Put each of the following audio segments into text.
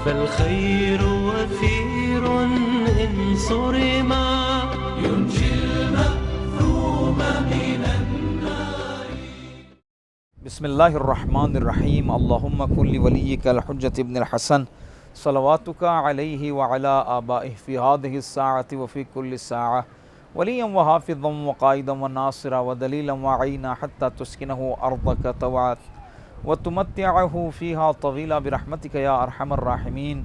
فالخير وفير إن صرما ينجي المأثوم من النار. بسم اللہ الرحمن الرحیم. اللہم کن لولیک الحجۃ ابن الحسن صلواتک علیہ وعلی آبائہ فی ہذہ الساعۃ وفی کل ساعۃ ولیا وحافظا وقائدا وناصرا ودلیلا وعینا حتی تسکنہ ارضک طوعا وتمتعہ فیہا طویلا برحمتک یا ارحم الراحمین.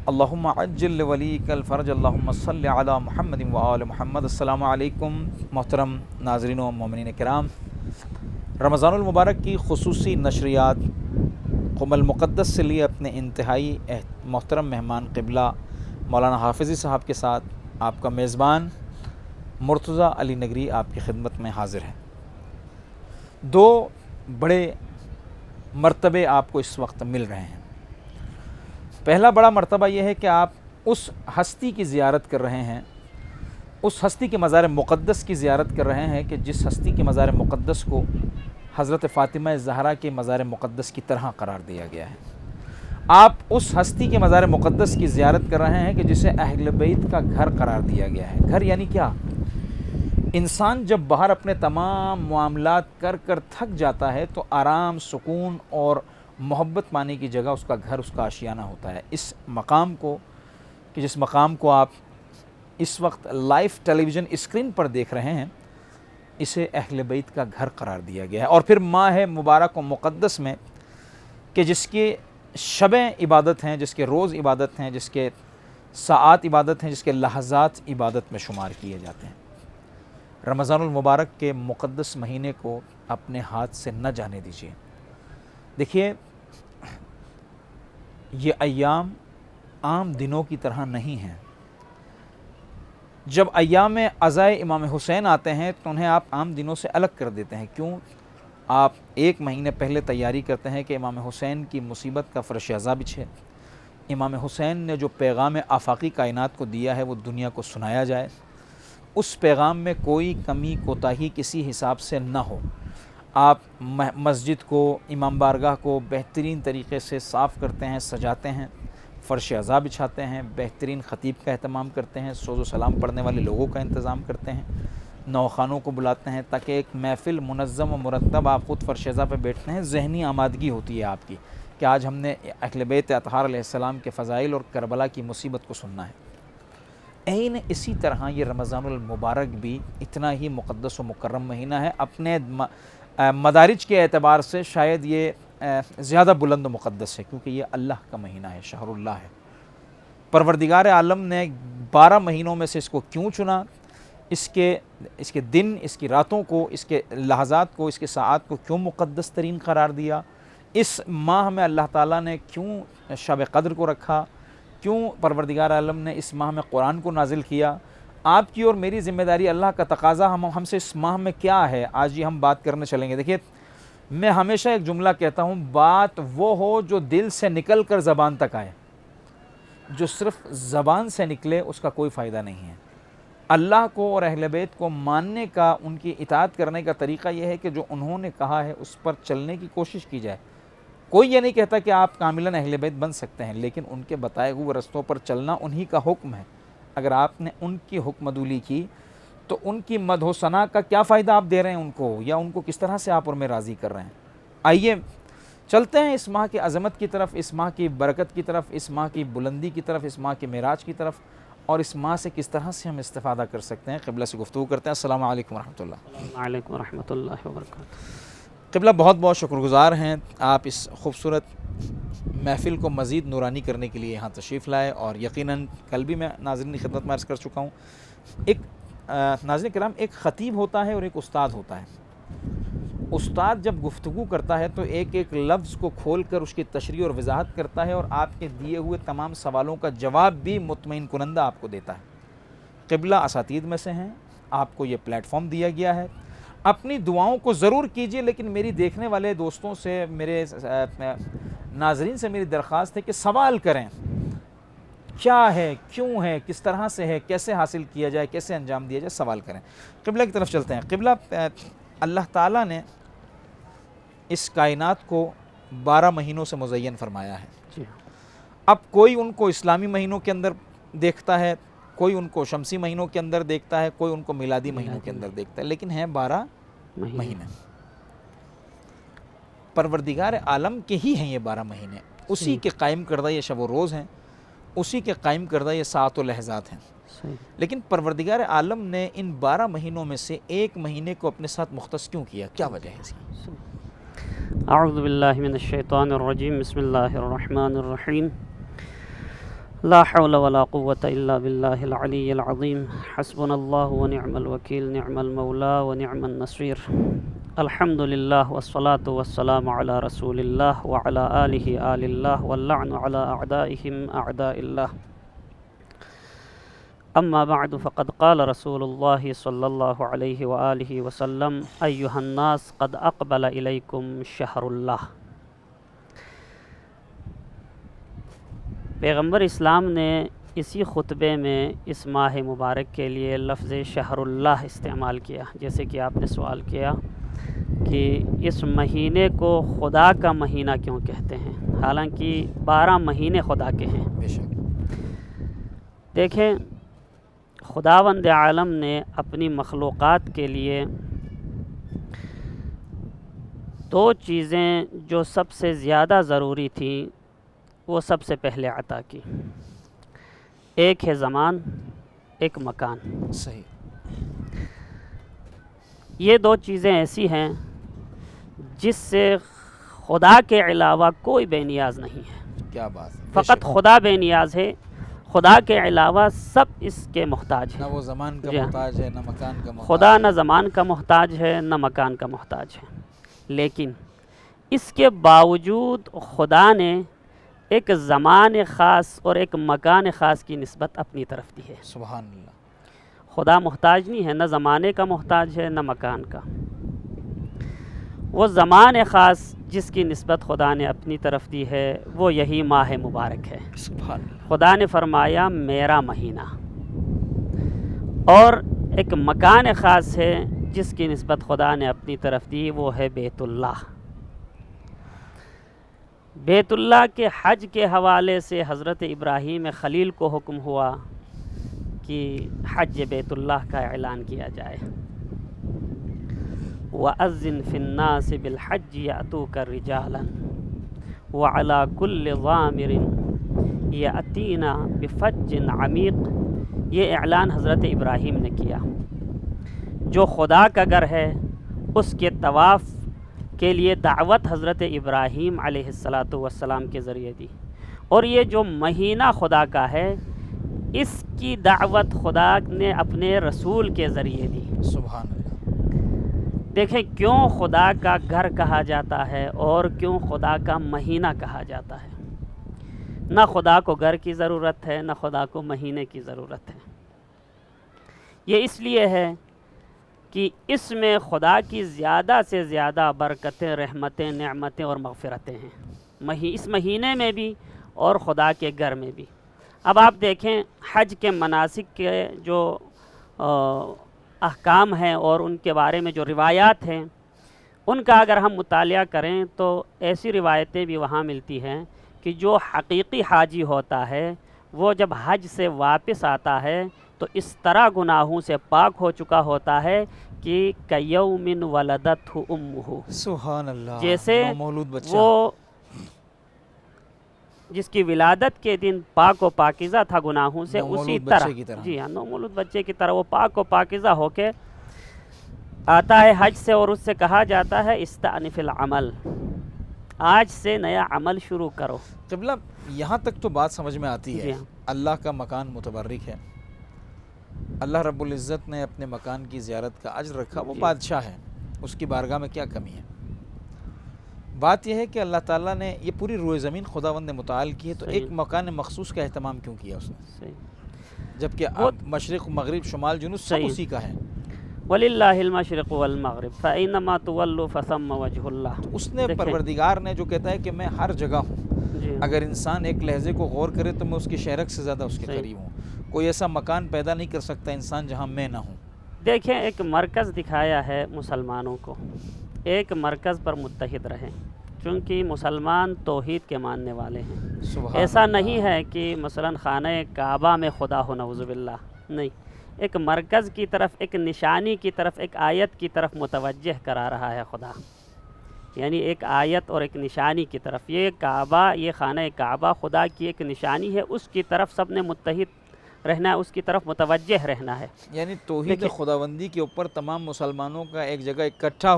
اللہم عجل لولیک الفرج. اللہم صلی علی محمد وآل محمد. السلام علیکم محترم ناظرین و مومنین کرام. رمضان المبارک کی خصوصی نشریات قم المقدس سے لیے اپنے انتہائی محترم مہمان قبلہ مولانا حافظی صاحب کے ساتھ آپ کا میزبان مرتضیٰ علی نگری آپ کی خدمت میں حاضر ہے. دو بڑے مرتبے آپ کو اس وقت مل رہے ہیں. پہلا بڑا مرتبہ یہ ہے کہ آپ اس ہستی کی زیارت کر رہے ہیں، اس ہستی کے مزار مقدس کی زیارت کر رہے ہیں کہ جس ہستی کے مزار مقدس کو حضرت فاطمہ زہرا کے مزار مقدس کی طرح قرار دیا گیا ہے. آپ اس ہستی کے مزار مقدس کی زیارت کر رہے ہیں کہ جسے اہل بیت کا گھر قرار دیا گیا ہے. گھر یعنی کیا؟ انسان جب باہر اپنے تمام معاملات کر کر تھک جاتا ہے تو آرام، سکون اور محبت پانے کی جگہ اس کا گھر، اس کا آشیانہ ہوتا ہے. اس مقام کو کہ جس مقام کو آپ اس وقت لائیو ٹیلی ویژن اسکرین پر دیکھ رہے ہیں، اسے اہل بیت کا گھر قرار دیا گیا ہے. اور پھر ماہ مبارک و مقدس میں کہ جس کے شبیں عبادت ہیں، جس کے روز عبادت ہیں، جس کے ساعات عبادت ہیں، جس کے لحظات عبادت میں شمار کیے جاتے ہیں، رمضان المبارک کے مقدس مہینے کو اپنے ہاتھ سے نہ جانے دیجیے. دیکھیے، یہ ایام عام دنوں کی طرح نہیں ہیں. جب ایام عزائے امام حسین آتے ہیں تو انہیں آپ عام دنوں سے الگ کر دیتے ہیں. کیوں؟ آپ ایک مہینے پہلے تیاری کرتے ہیں کہ امام حسین کی مصیبت کا فرش عزا بچھے، امام حسین نے جو پیغام آفاقی کائنات کو دیا ہے وہ دنیا کو سنایا جائے، اس پیغام میں کوئی کمی کوتاہی کسی حساب سے نہ ہو. آپ مسجد کو، امام بارگاہ کو بہترین طریقے سے صاف کرتے ہیں، سجاتے ہیں، فرش عزا بچھاتے ہیں، بہترین خطیب کا اہتمام کرتے ہیں، سوز و سلام پڑھنے والے لوگوں کا انتظام کرتے ہیں، نوخانوں کو بلاتے ہیں تاکہ ایک محفل منظم و مرتب آپ خود فرش عزا پہ بیٹھتے ہیں. ذہنی آمادگی ہوتی ہے آپ کی کہ آج ہم نے اہل بیت اطہار علیہ السلام کے فضائل اور کربلا کی مصیبت کو سننا ہے. عین اسی طرح یہ رمضان المبارک بھی اتنا ہی مقدس و مکرم مہینہ ہے. اپنے مدارج کے اعتبار سے شاید یہ زیادہ بلند و مقدس ہے کیونکہ یہ اللہ کا مہینہ ہے، شہر اللہ ہے. پروردگار عالم نے 12 مہینوں میں سے اس کو کیوں چنا، اس کے دن، اس کی راتوں کو، اس کے لحظات کو، اس کے ساعات کو کیوں مقدس ترین قرار دیا، اس ماہ میں اللہ تعالیٰ نے کیوں شب قدر کو رکھا، کیوں پروردگار عالم نے اس ماہ میں قرآن کو نازل کیا. آپ کی اور میری ذمہ داری، اللہ کا تقاضا ہم سے اس ماہ میں کیا ہے، آج یہ ہم بات کرنے چلیں گے. دیکھیے، میں ہمیشہ ایک جملہ کہتا ہوں، بات وہ ہو جو دل سے نکل کر زبان تک آئے. جو صرف زبان سے نکلے اس کا کوئی فائدہ نہیں ہے. اللہ کو اور اہل بیت کو ماننے کا، ان کی اطاعت کرنے کا طریقہ یہ ہے کہ جو انہوں نے کہا ہے اس پر چلنے کی کوشش کی جائے. کوئی یہ نہیں کہتا کہ آپ کاملاً اہل بیت بن سکتے ہیں، لیکن ان کے بتائے ہوئے رستوں پر چلنا انہی کا حکم ہے. اگر آپ نے ان کی حکم عدولی کی تو ان کی مدح و ثنا کا کیا فائدہ آپ دے رہے ہیں ان کو، یا ان کو کس طرح سے آپ اور میں راضی کر رہے ہیں. آئیے چلتے ہیں اس ماہ کی عظمت کی طرف، اس ماہ کی برکت کی طرف، اس ماہ کی بلندی کی طرف، اس ماہ کے معراج کی طرف، اور اس ماہ سے کس طرح سے ہم استفادہ کر سکتے ہیں. قبلہ سے گفتگو کرتے ہیں. السلام علیکم ورحمۃ اللہ. وعلیکم ورحمۃ اللہ وبرکاتہ. قبلہ بہت بہت شکر گزار ہیں، آپ اس خوبصورت محفل کو مزید نورانی کرنے کے لیے یہاں تشریف لائے، اور یقیناً کل بھی میں ناظرین کی خدمت میں عرض کر چکا ہوں. ایک ناظرین کرام، ایک خطیب ہوتا ہے اور ایک استاد ہوتا ہے. استاد جب گفتگو کرتا ہے تو ایک ایک لفظ کو کھول کر اس کی تشریح اور وضاحت کرتا ہے، اور آپ کے دیے ہوئے تمام سوالوں کا جواب بھی مطمئن کنندہ آپ کو دیتا ہے. قبلہ اساتید میں سے ہیں، آپ کو یہ پلیٹ فارم دیا گیا ہے. اپنی دعاؤں کو ضرور کیجیے، لیکن میری دیکھنے والے دوستوں سے، میرے ناظرین سے میری درخواست ہے کہ سوال کریں. کیا ہے، کیوں ہے، کس طرح سے ہے، کیسے حاصل کیا جائے، کیسے انجام دیا جائے، سوال کریں. قبلہ کی طرف چلتے ہیں. قبلہ اللہ تعالیٰ نے اس کائنات کو 12 مہینوں سے مزین فرمایا ہے. جی اب کوئی ان کو اسلامی مہینوں کے اندر دیکھتا ہے، کوئی ان کو شمسی مہینوں کے اندر دیکھتا ہے، کوئی ان کو میلادی مہینوں کے اندر دیکھتا ہے، لیکن ہیں 12 مہینے. پروردگار عالم کے ہی ہیں یہ 12 مہینے، اسی کے قائم کردہ یہ شب و روز ہیں، اسی کے قائم کردہ یہ ساعت و لحظات ہیں. لیکن پروردگار عالم نے ان 12 مہینوں میں سے ایک مہینے کو اپنے ساتھ مختص کیوں کیا؟ کیا وجہ ہے اس کی؟ اعوذ باللہ من الشیطان الرجیم، بسم اللہ الرحمن الرحیم. لا حول ولا قوة الا باللہ العلی العظیم. حسبنا اللہ ونعم الوکیل، نعم المولا ونعم النصیر. الحمد للہ والصلاة والسلام علی رسول اللہ وعلی آلہ آل اللہ واللعن علی اعدائہم اعداء اللہ. اما بعد فقد قال رسول اللہ صلی اللہ علیہ وآلہ وسلم: ایہا الناس قد اقبل الیکم شہر اللہ. پیغمبر اسلام نے اسی خطبے میں اس ماہ مبارک کے لیے لفظ شہر اللہ استعمال کیا. جیسے کہ آپ نے سوال کیا کہ اس مہینے کو خدا کا مہینہ کیوں کہتے ہیں، حالانکہ 12 مہینے خدا کے ہیں. بے شک. دیکھیں، خداوند عالم نے اپنی مخلوقات کے لیے 2 چیزیں جو سب سے زیادہ ضروری تھیں وہ سب سے پہلے عطا کی. ایک ہے زمان، ایک مکان. صحیح. یہ 2 چیزیں ایسی ہیں جس سے خدا کے علاوہ کوئی بے نیاز نہیں ہے. کیا بات ہے. فقط خدا بے نیاز ہے، خدا کے علاوہ سب اس کے محتاج ہیں. نہ وہ زمان کا جی ہاں. محتاج ہے، نہ مکان کا محتاج. خدا نہ زمان کا محتاج ہے، نہ مکان کا محتاج ہے. لیکن اس کے باوجود خدا نے ایک زمان خاص اور ایک مکان خاص کی نسبت اپنی طرف دی ہے. سبحان اللہ. خدا محتاج نہیں ہے، نہ زمانے کا محتاج ہے نہ مکان کا. وہ زمان خاص جس کی نسبت خدا نے اپنی طرف دی ہے وہ یہی ماہ مبارک ہے. سبحان اللہ. خدا نے فرمایا میرا مہینہ. اور ایک مکان خاص ہے جس کی نسبت خدا نے اپنی طرف دی، وہ ہے بیت اللہ. بیت اللہ کے حج کے حوالے سے حضرت ابراہیم خلیل کو حکم ہوا کہ حج بیت اللہ کا اعلان کیا جائے. وَأَذِّن فِي النَّاسِ بِالْحَجِّ يَأْتُوكَ رِجَالًا وَعَلَى كُلِّ ضَامِرٍ يَأْتِينَ بِفَجٍّ عَمِيقٍ. یہ اعلان حضرت ابراہیم نے کیا. جو خدا کا گھر ہے اس کے طواف کے لیے دعوت حضرت ابراہیم علیہ السلام کے ذریعے دی. اور یہ جو مہینہ خدا کا ہے اس کی دعوت خدا نے اپنے رسول کے ذریعے دی. سبحان اللہ. دیکھیں کیوں خدا کا گھر کہا جاتا ہے اور کیوں خدا کا مہینہ کہا جاتا ہے. نہ خدا کو گھر کی ضرورت ہے، نہ خدا کو مہینے کی ضرورت ہے. یہ اس لیے ہے کہ اس میں خدا کی زیادہ سے زیادہ برکتیں، رحمتیں، نعمتیں اور مغفرتیں ہیں، اس مہینے میں بھی اور خدا کے گھر میں بھی. اب آپ دیکھیں حج کے مناسک کے جو احکام ہیں اور ان کے بارے میں جو روایات ہیں ان کا اگر ہم مطالعہ کریں تو ایسی روایتیں بھی وہاں ملتی ہیں کہ جو حقیقی حاجی ہوتا ہے وہ جب حج سے واپس آتا ہے تو اس طرح گناہوں سے پاک ہو چکا ہوتا ہے کہ کیوم ولدتہ امہ. سبحان اللہ. جیسے نومولود بچہ وہ جس کی ولادت کے دن پاک و پاکیزہ تھا گناہوں سے، اسی طرح جی ہاں نومولود بچے کی طرح وہ پاک و پاکیزہ ہو کے آتا ہے حج سے. اور اس سے کہا جاتا ہے استأنف العمل، آج سے نیا عمل شروع کرو. قبلہ یہاں تک تو بات سمجھ میں آتی ہے. جی ہاں. اللہ کا مکان متبرک ہے، اللہ رب العزت نے اپنے مکان کی زیارت کا اجر رکھا. وہ بادشاہ ہے، اس کی بارگاہ میں کیا کمی ہے. بات یہ ہے کہ اللہ تعالیٰ نے یہ پوری روئے زمین خداوند نے متعال کی ہے، تو ایک مکان مخصوص کا اہتمام کیوں کیا اس نے، جبکہ مشرق مغرب شمال جنوب سب اسی کا ہے. وَلِلَّهِ الْمَشْرِقُ وَالْمَغْرِبُ فَأَيْنَمَا تُوَلُّوا فَثَمَّ وَجْهُ اللَّهِ. اس نے پروردگار نے جو کہتا ہے کہ میں ہر جگہ ہوں، اگر انسان ایک لحظے کو غور کرے تو میں اس کی شہرک سے زیادہ اس کے قریب ہوں. کوئی ایسا مکان پیدا نہیں کر سکتا انسان جہاں میں نہ ہوں. دیکھیں ایک مرکز دکھایا ہے مسلمانوں کو، ایک مرکز پر متحد رہیں، چونکہ مسلمان توحید کے ماننے والے ہیں۔ سبحان ایسا اللہ۔ نہیں ہے کہ مثلا خانہ کعبہ میں خدا ہو، نعوذ باللہ، نہیں، ایک مرکز کی طرف، ایک نشانی کی طرف، ایک آیت کی طرف متوجہ کرا رہا ہے خدا، یعنی ایک آیت اور ایک نشانی کی طرف۔ یہ کعبہ، یہ خانہ کعبہ خدا کی ایک نشانی ہے، اس کی طرف سب نے متحد رہنا ہے، اس کی طرف متوجہ رہنا ہے۔ یعنی توحید دیکھیے، خداوندی کے اوپر تمام مسلمانوں کا ایک جگہ اکٹھا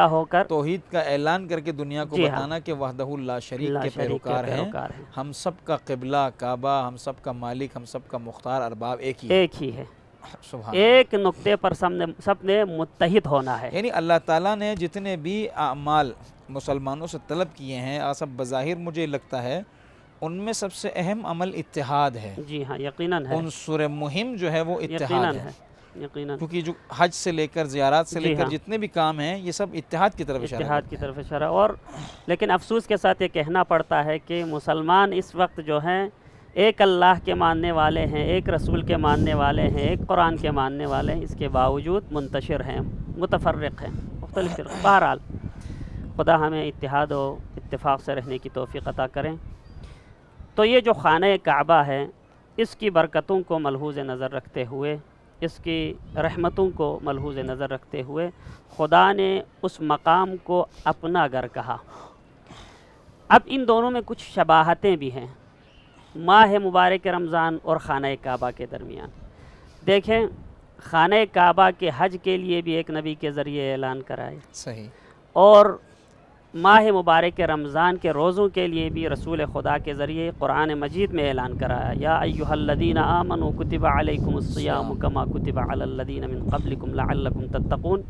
ہو کر توحید کا اعلان کر کے دنیا کو جی ہاں، بتانا کہ وحدہ لا شریک لا کے شریک کے پیروکار ہیں، پیروکار ہیں۔ ہم سب کا قبلہ کعبہ، ہم سب کا مالک، ہم سب کا مختار ارباب ایک ہی ہے۔ ایک ہی ہے، سبحان ایک نقطے پر سب نے متحد ہونا ہے۔ یعنی اللہ تعالیٰ نے جتنے بھی اعمال مسلمانوں سے طلب کیے ہیں، سب بظاہر مجھے لگتا ہے ان میں سب سے اہم عمل اتحاد ہے۔ جی ہاں، یقیناً ہے، عنصر مہم جو ہے وہ اتحاد یقیناً ہے، ہے، یقیناً کیونکہ جو حج سے لے کر زیارات سے لے جی کر ہاں، جتنے بھی کام ہیں یہ سب اتحاد کی طرف اشارہ اتحاد کرتے کی ہیں۔ طرف اشارہ۔ اور لیکن افسوس کے ساتھ یہ کہنا پڑتا ہے کہ مسلمان اس وقت جو ہیں ایک اللہ کے ماننے والے ہیں، ایک رسول کے ماننے والے ہیں، ایک قرآن کے ماننے والے ہیں، اس کے باوجود منتشر ہیں، متفرق ہیں، مختلف فرقے۔ بہرحال خدا ہمیں اتحاد و اتفاق سے رہنے کی توفیق عطا کریں۔ تو یہ جو خانہ کعبہ ہے، اس کی برکتوں کو ملحوظ نظر رکھتے ہوئے، اس کی رحمتوں کو ملحوظ نظر رکھتے ہوئے خدا نے اس مقام کو اپنا گھر کہا۔ اب ان دونوں میں کچھ شباہتیں بھی ہیں، ماہ مبارک رمضان اور خانہ کعبہ کے درمیان۔ دیکھیں، خانہ کعبہ کے حج کے لیے بھی ایک نبی کے ذریعے اعلان کرائے، صحیح، اور ماہ مبارک رمضان کے روزوں کے لیے بھی رسول خدا کے ذریعے قرآن مجید میں اعلان کرایا، یا ایھا الذین آمنوا کتب علیکم الصیام کما کتب علی الذین من قبلکم لعلکم تتقون۔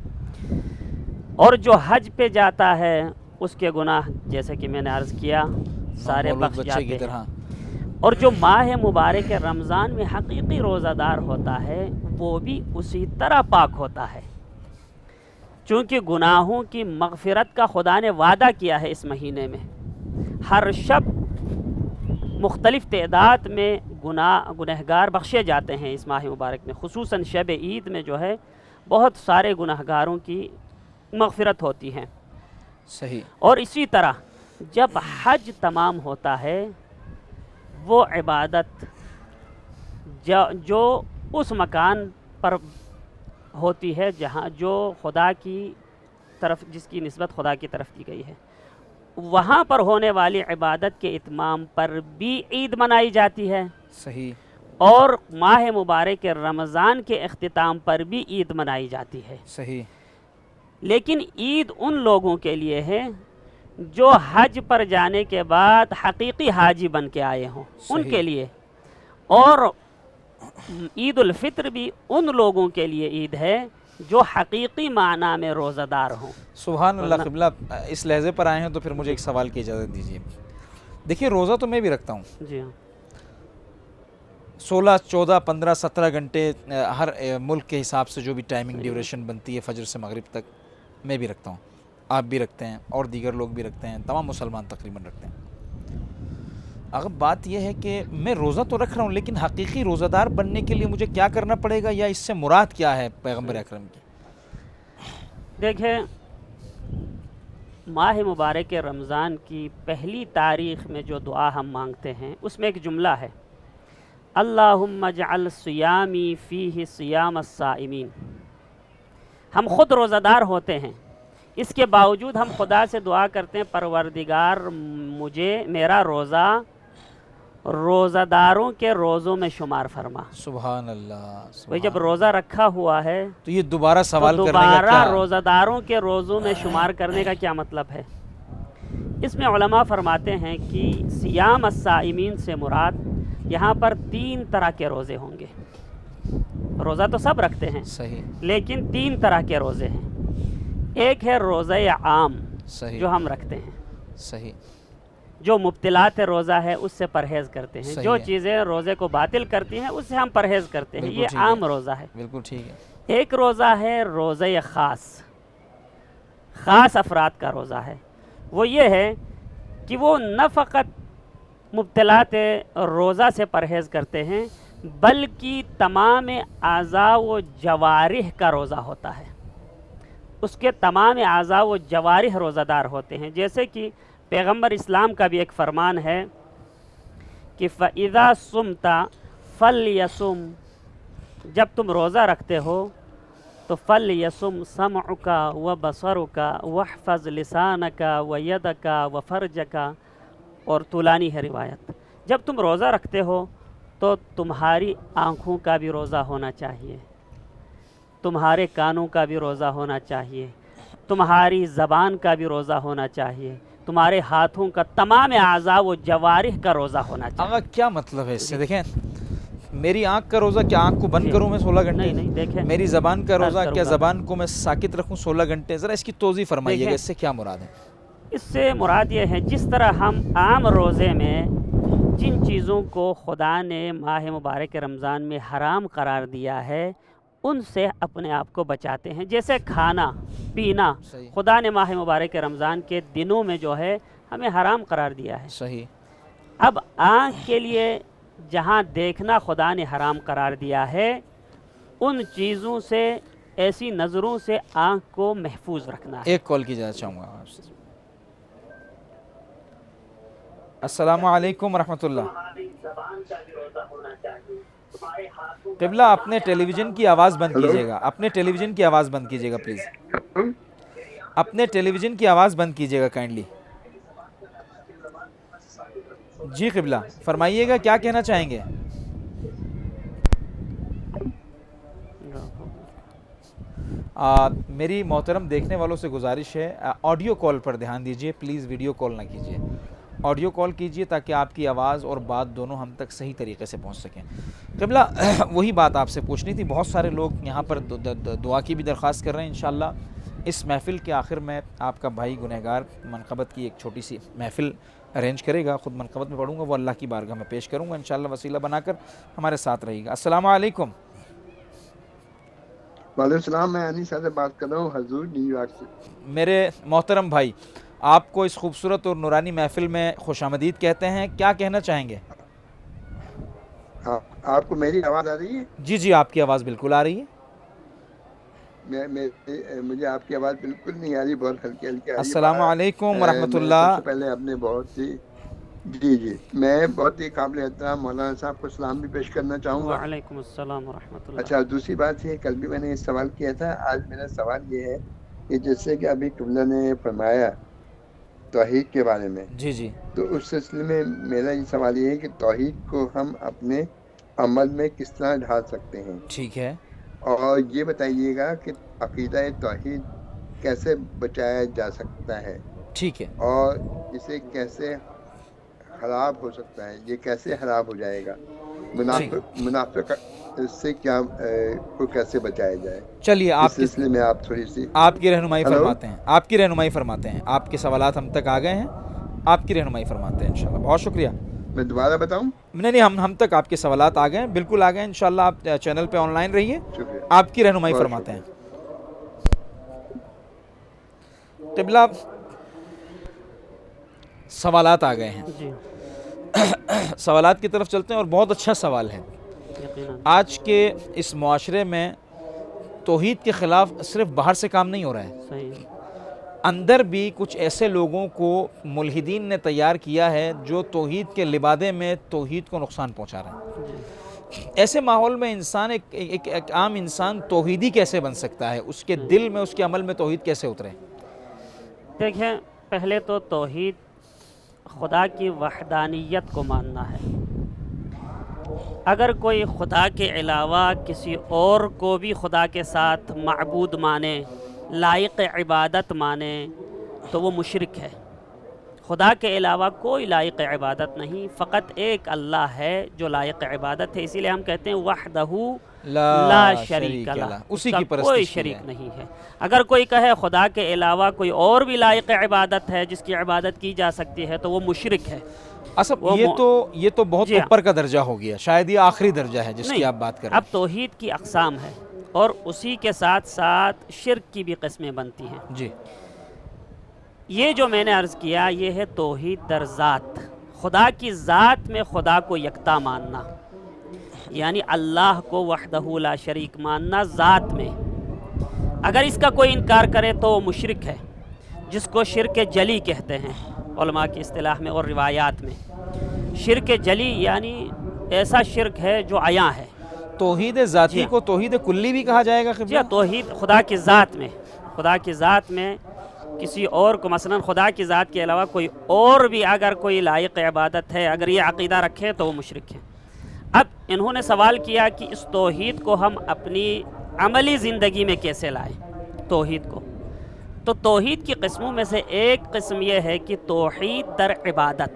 اور جو حج پہ جاتا ہے اس کے گناہ، جیسے کہ میں نے عرض کیا، سارے مولود بخش بچے جاتے کی ہیں۔ طرح۔ اور جو ماہ مبارک رمضان میں حقیقی روزہ دار ہوتا ہے وہ بھی اسی طرح پاک ہوتا ہے، چونکہ گناہوں کی مغفرت کا خدا نے وعدہ کیا ہے۔ اس مہینے میں ہر شب مختلف تعداد میں گنہگار بخشے جاتے ہیں۔ اس ماہ مبارک میں خصوصاً شب عید میں جو ہے بہت سارے گنہگاروں کی مغفرت ہوتی ہے۔ صحیح، اور اسی طرح جب حج تمام ہوتا ہے، وہ عبادت جو اس مکان پر ہوتی ہے جہاں جو خدا کی طرف، جس کی نسبت خدا کی طرف کی گئی ہے، وہاں پر ہونے والی عبادت کے اتمام پر بھی عید منائی جاتی ہے، صحیح، اور ماہ مبارک رمضان کے اختتام پر بھی عید منائی جاتی ہے۔ صحیح، لیکن عید ان لوگوں کے لیے ہے جو حج پر جانے کے بعد حقیقی حاجی بن کے آئے ہوں، ان صحیح۔ کے لیے۔ اور عید الفطر بھی ان لوگوں کے لیے عید ہے جو حقیقی معنی میں روزہ دار ہوں۔ سبحان اللہ۔ قبلہ اس لہجے پر آئے ہیں تو پھر مجھے ایک سوال کی اجازت دیجیے۔ دیکھیے، روزہ تو میں بھی رکھتا ہوں، جی ہاں، 16، 14، 15، 17 گھنٹے ہر ملک کے حساب سے جو بھی ٹائمنگ ڈیوریشن بنتی ہے فجر سے مغرب تک، میں بھی رکھتا ہوں، آپ بھی رکھتے ہیں، اور دیگر لوگ بھی رکھتے ہیں، تمام مسلمان تقریباً رکھتے ہیں۔ اگر بات یہ ہے کہ میں روزہ تو رکھ رہا ہوں، لیکن حقیقی روزہ دار بننے کے لیے مجھے کیا کرنا پڑے گا، یا اس سے مراد کیا ہے پیغمبر اکرم کی؟ دیکھیں، ماہ مبارک رمضان کی پہلی تاریخ میں جو دعا ہم مانگتے ہیں اس میں ایک جملہ ہے، اللہم اجعل صیامی فیہ صیام الصائمین۔ ہم خود روزہ دار ہوتے ہیں، اس کے باوجود ہم خدا سے دعا کرتے ہیں، پروردگار مجھے میرا روزہ روزہ داروں کے روزوں میں شمار فرما۔ سبحان اللہ، بھئی جب روزہ رکھا ہوا ہے تو یہ دوبارہ سوال تو کرنے کا دوبارہ کیا؟ روزہ داروں کے روزوں میں شمار کرنے کا کیا مطلب ہے؟ اس میں علماء فرماتے ہیں کہ صیام الصائمین سے مراد یہاں پر 3 طرح کے روزے ہوں گے۔ روزہ تو سب رکھتے ہیں، صحیح، لیکن 3 طرح کے روزے ہیں۔ ایک ہے روزہ عام صحیح، جو ہم رکھتے ہیں، صحیح، جو مبتلات روزہ ہے اس سے پرہیز کرتے ہیں، صحیح جو ہے۔ چیزیں روزے کو باطل کرتی ہیں اس سے ہم پرہیز کرتے ہیں، بالکل یہ ٹھیک ہے، عام روزہ ہے۔ بالکل ٹھیک ہے۔ ایک روزہ ہے روزہ خاص افراد کا روزہ ہے۔ وہ یہ ہے کہ وہ نہ فقط مبتلات روزہ سے پرہیز کرتے ہیں بلکہ تمام اعضاء و جوارح کا روزہ ہوتا ہے۔ اس کے تمام اعضاء و جوارح روزہ دار ہوتے ہیں. جیسے کہ پیغمبر اسلام کا بھی ایک فرمان ہے کہ فَإِذَا صُمْتَ فَلْيَصُمْ، جب تم روزہ رکھتے ہو تو فَلْيَصُمْ سَمْعُكَ وَبَصَرُكَ وَاحْفَظْ لِسَانَكَ وَيَدَكَ وَفَرْجَكَ. اور طولانی ہے روایت. جب تم روزہ رکھتے ہو تو تمہاری آنکھوں کا بھی روزہ ہونا چاہیے، تمہارے کانوں کا بھی روزہ ہونا چاہیے، تمہاری زبان کا بھی روزہ ہونا چاہیے، تمہارے ہاتھوں کا، تمام اعضاء و جوارح کا روزہ ہونا چاہیے. آقا کیا مطلب ہے اس سے؟ دیکھیں میری آنکھ کا روزہ، کیا آنکھ کو بند کروں میں 16 گھنٹے؟ نہیں دیکھیں. میری زبان کا روزہ، کروں کیا گا. زبان کو میں ساکت رکھوں 16 گھنٹے؟ ذرا اس کی توضیح فرمائیے گا، دیکھیں. اس سے کیا مراد ہے؟ اس سے مراد یہ ہے جس طرح ہم عام روزے میں جن چیزوں کو خدا نے ماہ مبارک رمضان میں حرام قرار دیا ہے ان سے اپنے آپ کو بچاتے ہیں. جیسے کھانا پینا صحیح. خدا نے ماہ مبارک رمضان کے دنوں میں جو ہے ہمیں حرام قرار دیا ہے. صحیح. اب آنکھ کے لیے جہاں دیکھنا خدا نے حرام قرار دیا ہے ان چیزوں سے، ایسی نظروں سے آنکھ کو محفوظ رکھنا ہے. ایک کال کی اجازت چاہوں گا آپ سے. السلام علیکم ورحمۃ اللہ. قبلہ اپنے ٹیلی ویژن کی آواز بند کیجیے گا، اپنے ٹیلی ویژن کی آواز بند کیجیے گا پلیز، اپنے ٹیلی ویژن کی آواز بند کیجیے گا کائنڈلی. جی قبلہ فرمائیے گا، کیا کہنا چاہیں گے؟ میری محترم دیکھنے والوں سے گزارش ہے آڈیو کال پر دھیان دیجیے پلیز، ویڈیو کال نہ کیجیے. آڈیو کال کیجیے تاکہ آپ کی آواز اور بات دونوں ہم تک صحیح طریقے سے پہنچ سکیں. قبلہ وہی بات آپ سے پوچھنی تھی. بہت سارے لوگ یہاں پر دعا کی بھی درخواست کر رہے ہیں. انشاءاللہ اس محفل کے آخر میں آپ کا بھائی گنہگار منقبت کی ایک چھوٹی سی محفل ارینج کرے گا. خود منقبت میں پڑھوں گا، وہ اللہ کی بارگاہ میں پیش کروں گا. انشاءاللہ وسیلہ بنا کر ہمارے ساتھ رہے گا. السلام علیکم. وعلیکم السلام. میں انیسہ سے بات کر رہا ہوں حضور، نیو یارک سے. میرے محترم بھائی، آپ کو اس خوبصورت اور نورانی محفل میں خوش آمدید کہتے ہیں. کیا کہنا چاہیں گے؟ آپ کو میری آواز آ رہی ہے؟ جی جی آپ کی آواز بالکل آ رہی ہے. مجھے آپ کی آواز بالکل نہیں آ رہی، بہت ہلکی ہلکی آ رہی ہے. السلام علیکم ورحمۃ اللہ. سب سے پہلے آپ نے بہت ہی جی میں بہت ہی قابل احترام مولانا صاحب کو سلام بھی پیش کرنا چاہوں گا. وعلیکم السلام ورحمۃ اللہ. اچھا، دوسری بات یہ، کل بھی میں نے یہ سوال کیا تھا، آج میرا سوال یہ ہے کہ جیسے کہ ابھی قبلہ نے فرمایا توحید کے بارے میں، جی تو اس سلسلے میں میرا یہ سوال یہ ہے کہ توحید کو ہم اپنے عمل میں کس طرح ڈھال سکتے ہیں؟ ٹھیک ہے. اور یہ بتائیے گا کہ عقیدہ توحید کیسے بچایا جا سکتا ہے؟ ٹھیک ہے. اور اسے کیسے خراب ہو سکتا ہے، یہ کیسے خراب ہو جائے گا؟ منافق سے کیا کو کیسے بچایا جائے؟ چلیے اس سلسلے میں آپ تھوڑی سی آپ کی رہنمائی فرماتے ہیں. آپ کی رہنمائی فرماتے ہیں. آپ کے سوالات ہم تک آ گئے ہیں، آپ کی رہنمائی فرماتے ہیں انشاءاللہ. بہت شکریہ. میں دوبارہ بتاؤں؟ نہیں ہم تک آپ کے سوالات آ گئے ہیں، بالکل آ گئے ہیں. انشاءاللہ آپ چینل پہ آن لائن رہیے. شکریہ. آپ کی رہنمائی فرماتے ہیں. قبلہ سوالات آ گئے ہیں، جی سوالات کی طرف چلتے ہیں. اور بہت اچھا سوال ہے. یقیناً آج کے اس معاشرے میں توحید کے خلاف صرف باہر سے کام نہیں ہو رہا ہے، صحیح. اندر بھی کچھ ایسے لوگوں کو ملحدین نے تیار کیا ہے جو توحید کے لبادے میں توحید کو نقصان پہنچا رہے ہیں. ایسے ماحول میں انسان ایک عام انسان توحیدی کیسے بن سکتا ہے؟ اس کے دل میں، اس کے عمل میں توحید کیسے اترے؟ دیکھیں، پہلے تو توحید خدا کی وحدانیت کو ماننا ہے. اگر کوئی خدا کے علاوہ کسی اور کو بھی خدا کے ساتھ معبود مانے، لائق عبادت مانے، تو وہ مشرک ہے. خدا کے علاوہ کوئی لائق عبادت نہیں، فقط ایک اللہ ہے جو لائق عبادت ہے. اسی لیے ہم کہتے ہیں وحدہ لا شریک لہ، اسی کا کی پرستش کوئی کی شریک ہے. نہیں ہے. اگر کوئی کہے خدا کے علاوہ کوئی اور بھی لائق عبادت ہے جس کی عبادت کی جا سکتی ہے تو وہ مشرک ہے. یہ تو بہت جی ہاں. اوپر کا درجہ ہو گیا، شاید یہ آخری درجہ ہے جس کی نہیں، آپ بات کر رہے اب توحید کی اقسام ہے اور اسی کے ساتھ ساتھ شرک کی بھی قسمیں بنتی ہیں. جی یہ جو میں نے عرض کیا یہ ہے توحید در ذات، خدا کی ذات میں خدا کو یکتا ماننا، یعنی اللہ کو وحدہ لا شریک ماننا ذات میں. اگر اس کا کوئی انکار کرے تو وہ مشرک ہے، جس کو شرک جلی کہتے ہیں علماء کی اصطلاح میں اور روایات میں۔ شرک جلی یعنی ایسا شرک ہے جو عیاں ہے۔ توحید ذاتی کو توحید کلی بھی کہا جائے گا جی قبلہ؟ توحید خدا کی ذات میں، خدا کی ذات میں کسی اور کو، مثلا خدا کی ذات کے علاوہ کوئی اور بھی اگر کوئی لائق عبادت ہے، اگر یہ عقیدہ رکھے تو وہ مشرک ہے۔ اب انہوں نے سوال کیا کہ اس توحید کو ہم اپنی عملی زندگی میں کیسے لائیں توحید کو؟ تو توحید کی قسموں میں سے ایک قسم یہ ہے کہ توحید در عبادت،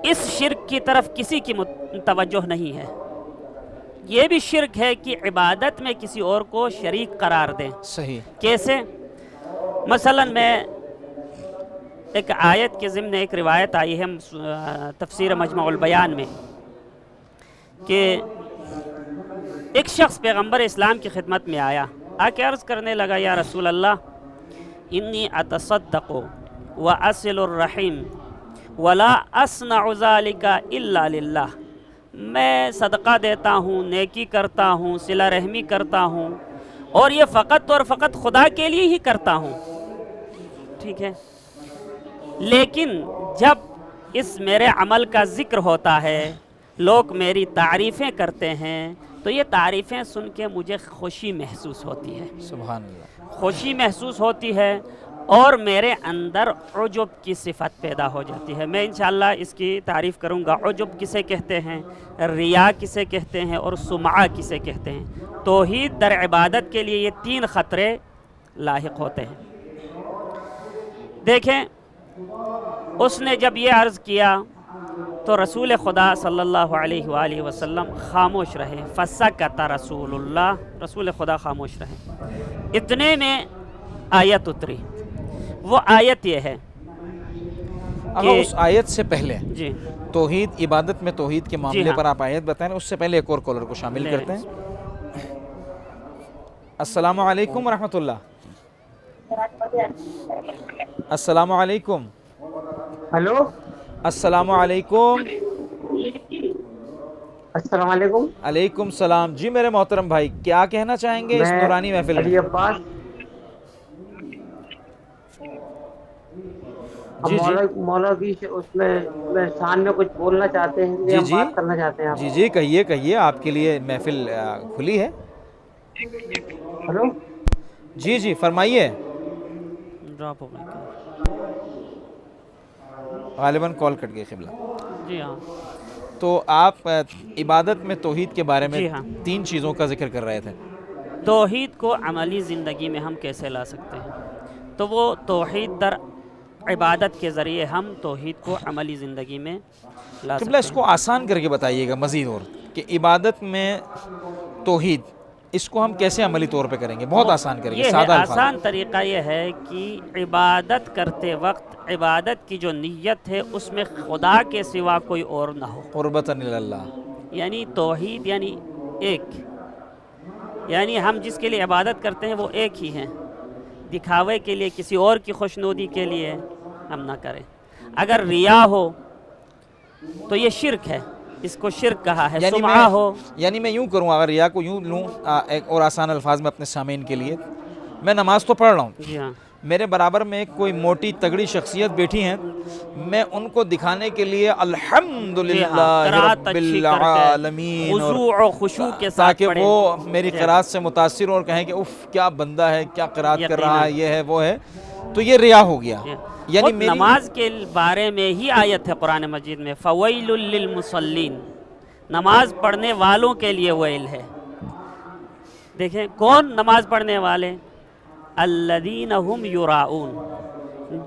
اس شرک کی طرف کسی کی توجہ نہیں ہے۔ یہ بھی شرک ہے کہ عبادت میں کسی اور کو شریک قرار دیں۔ صحیح۔ کیسے؟ مثلا میں ایک آیت کے ضمن ایک روایت آئی ہے تفسیر مجمع البیان میں کہ ایک شخص پیغمبر اسلام کی خدمت میں آیا، آ کے عرض کرنے لگا یا رسول اللہ انی اتصدق واصل الرحیم ولا اصنع ذلک الا للہ، میں صدقہ دیتا ہوں، نیکی کرتا ہوں، صلہ رحمی کرتا ہوں، اور یہ فقط اور فقط خدا کے لیے ہی کرتا ہوں، ٹھیک ہے؟ لیکن جب اس میرے عمل کا ذکر ہوتا ہے، لوگ میری تعریفیں کرتے ہیں، تو یہ تعریفیں سن کے مجھے خوشی محسوس ہوتی ہے، سبحان اللہ۔ خوشی محسوس ہوتی ہے، اور میرے اندر عجب کی صفت پیدا ہو جاتی ہے۔ میں انشاءاللہ اس کی تعریف کروں گا، عجب کسے کہتے ہیں، ریا کسے کہتے ہیں، اور سمعہ کسے کہتے ہیں۔ توحید در عبادت کے لیے یہ 3 خطرے لاحق ہوتے ہیں۔ دیکھیں، اس نے جب یہ عرض کیا تو رسول خدا صلی اللہ علیہ وآلہ وسلم خاموش رہے، فسکت رسول اللہ، رسول خدا خاموش رہے۔ اتنے میں آیت اتری، وہ آیت یہ ہے اگر اس آیت سے پہلے جی توحید عبادت میں توحید کے معاملے ہاں۔ پر آپ آیت بتائیں، اس سے پہلے ایک اور کالر کو شامل لے کرتے ہیں۔ السلام علیکم ورحمۃ اللہ۔ السلام علیکم۔ ہلو، السلام علیکم۔ السلام علیکم۔ علیکم السلام۔ جی میرے محترم بھائی، کیا کہنا چاہیں گے اس نورانی محفل علی میں؟ عباس، جی جی مولا کی اس میں شان میں کچھ بولنا چاہتے ہیں، جی ہم جی بات کرنا چاہتے ہیں آپ۔ جی جی کہیے کہیے، آپ کے لیے محفل کھلی ہے۔ ہلو، جی جی فرمائیے۔ ڈراپ ہو گئی غالباً کال کٹ گئی قبلہ۔ جی ہاں تو آپ عبادت میں توحید کے بارے میں جی ہاں۔ 3 چیزوں کا ذکر کر رہے تھے۔ توحید کو عملی زندگی میں ہم کیسے لا سکتے ہیں؟ تو وہ توحید در عبادت کے ذریعے ہم توحید کو عملی زندگی میں لا قبلہ اس سکتے کو آسان کر کے بتائیے گا مزید اور، کہ عبادت میں توحید اس کو ہم کیسے عملی طور پہ کریں گے؟ بہت آسان کریں گے، یہ ہے سادہ الفاظ۔ آسان طریقہ یہ ہے کہ عبادت کرتے وقت عبادت کی جو نیت ہے اس میں خدا کے سوا کوئی اور نہ ہو، قربتاً اللہ۔ یعنی توحید یعنی ایک، یعنی ہم جس کے لیے عبادت کرتے ہیں وہ ایک ہی ہیں، دکھاوے کے لیے کسی اور کی خوشنودی کے لیے ہم نہ کریں۔ اگر ریا ہو تو یہ شرک ہے، اس کو شرک کہا ہے۔ سمعہ ہو، یعنی میں یوں کروں، اگر ریا کو یوں لوں ایک اور آسان الفاظ میں اپنے سامعین کے لیے، میں نماز تو پڑھ رہا ہوں، جی ہاں، میرے برابر میں کوئی موٹی تگڑی شخصیت بیٹھی ہیں، میں ان کو دکھانے کے لیے الحمدللہ قرات رب اچھی کر کے العالمین، خضوع و خشوع کے ساتھ تاکہ پڑھیں، وہ میری قرات سے متاثر اور کہیں کہ اف کیا بندہ ہے، کیا قرات کر رہا ہے، یہ ہے وہ ہے، تو یہ ریا ہو گیا۔ یعنی خود نماز کے بارے میں ہی آیت ہے قرآن مجید میں، فویل للمصلین، نماز پڑھنے والوں کے لیے ویل ہے۔ دیکھیں کون نماز پڑھنے والے؟ الذین هم یراؤون،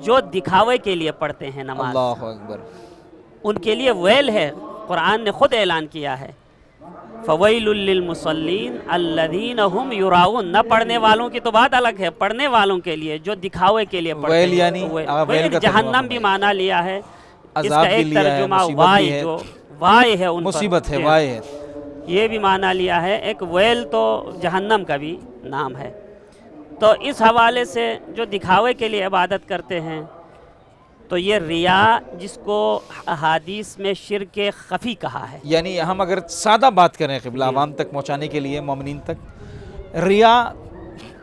جو دکھاوے کے لیے پڑھتے ہیں نماز، اللہ اکبر، ان کے لیے ویل ہے۔ قرآن نے خود اعلان کیا ہے، فویل للمصلین الذین هم یراؤون۔ نہ پڑھنے والوں کی تو بات الگ ہے، پڑھنے والوں کے لیے جو دکھاوے کے لیے پڑھتے ویل ہیں، یعنی ویل جہنم بھی مانا لیا ہے، اس عذاب کا بھی ایک لیا ہے، ترجمہ مصیبت بھی وائے، ہے، جو وائے ہے ان پر، مصیبت ہے، وائے ہے۔ یہ بھی مانا لیا ہے، ایک ویل تو جہنم کا بھی نام ہے۔ تو اس حوالے سے جو دکھاوے کے لیے عبادت کرتے ہیں، تو یہ ریا جس کو احادیث میں شرک خفی کہا ہے۔ یعنی ہم اگر سادہ بات کریں قبلہ عوام تک پہنچانے کے لیے، مومنین تک، ریا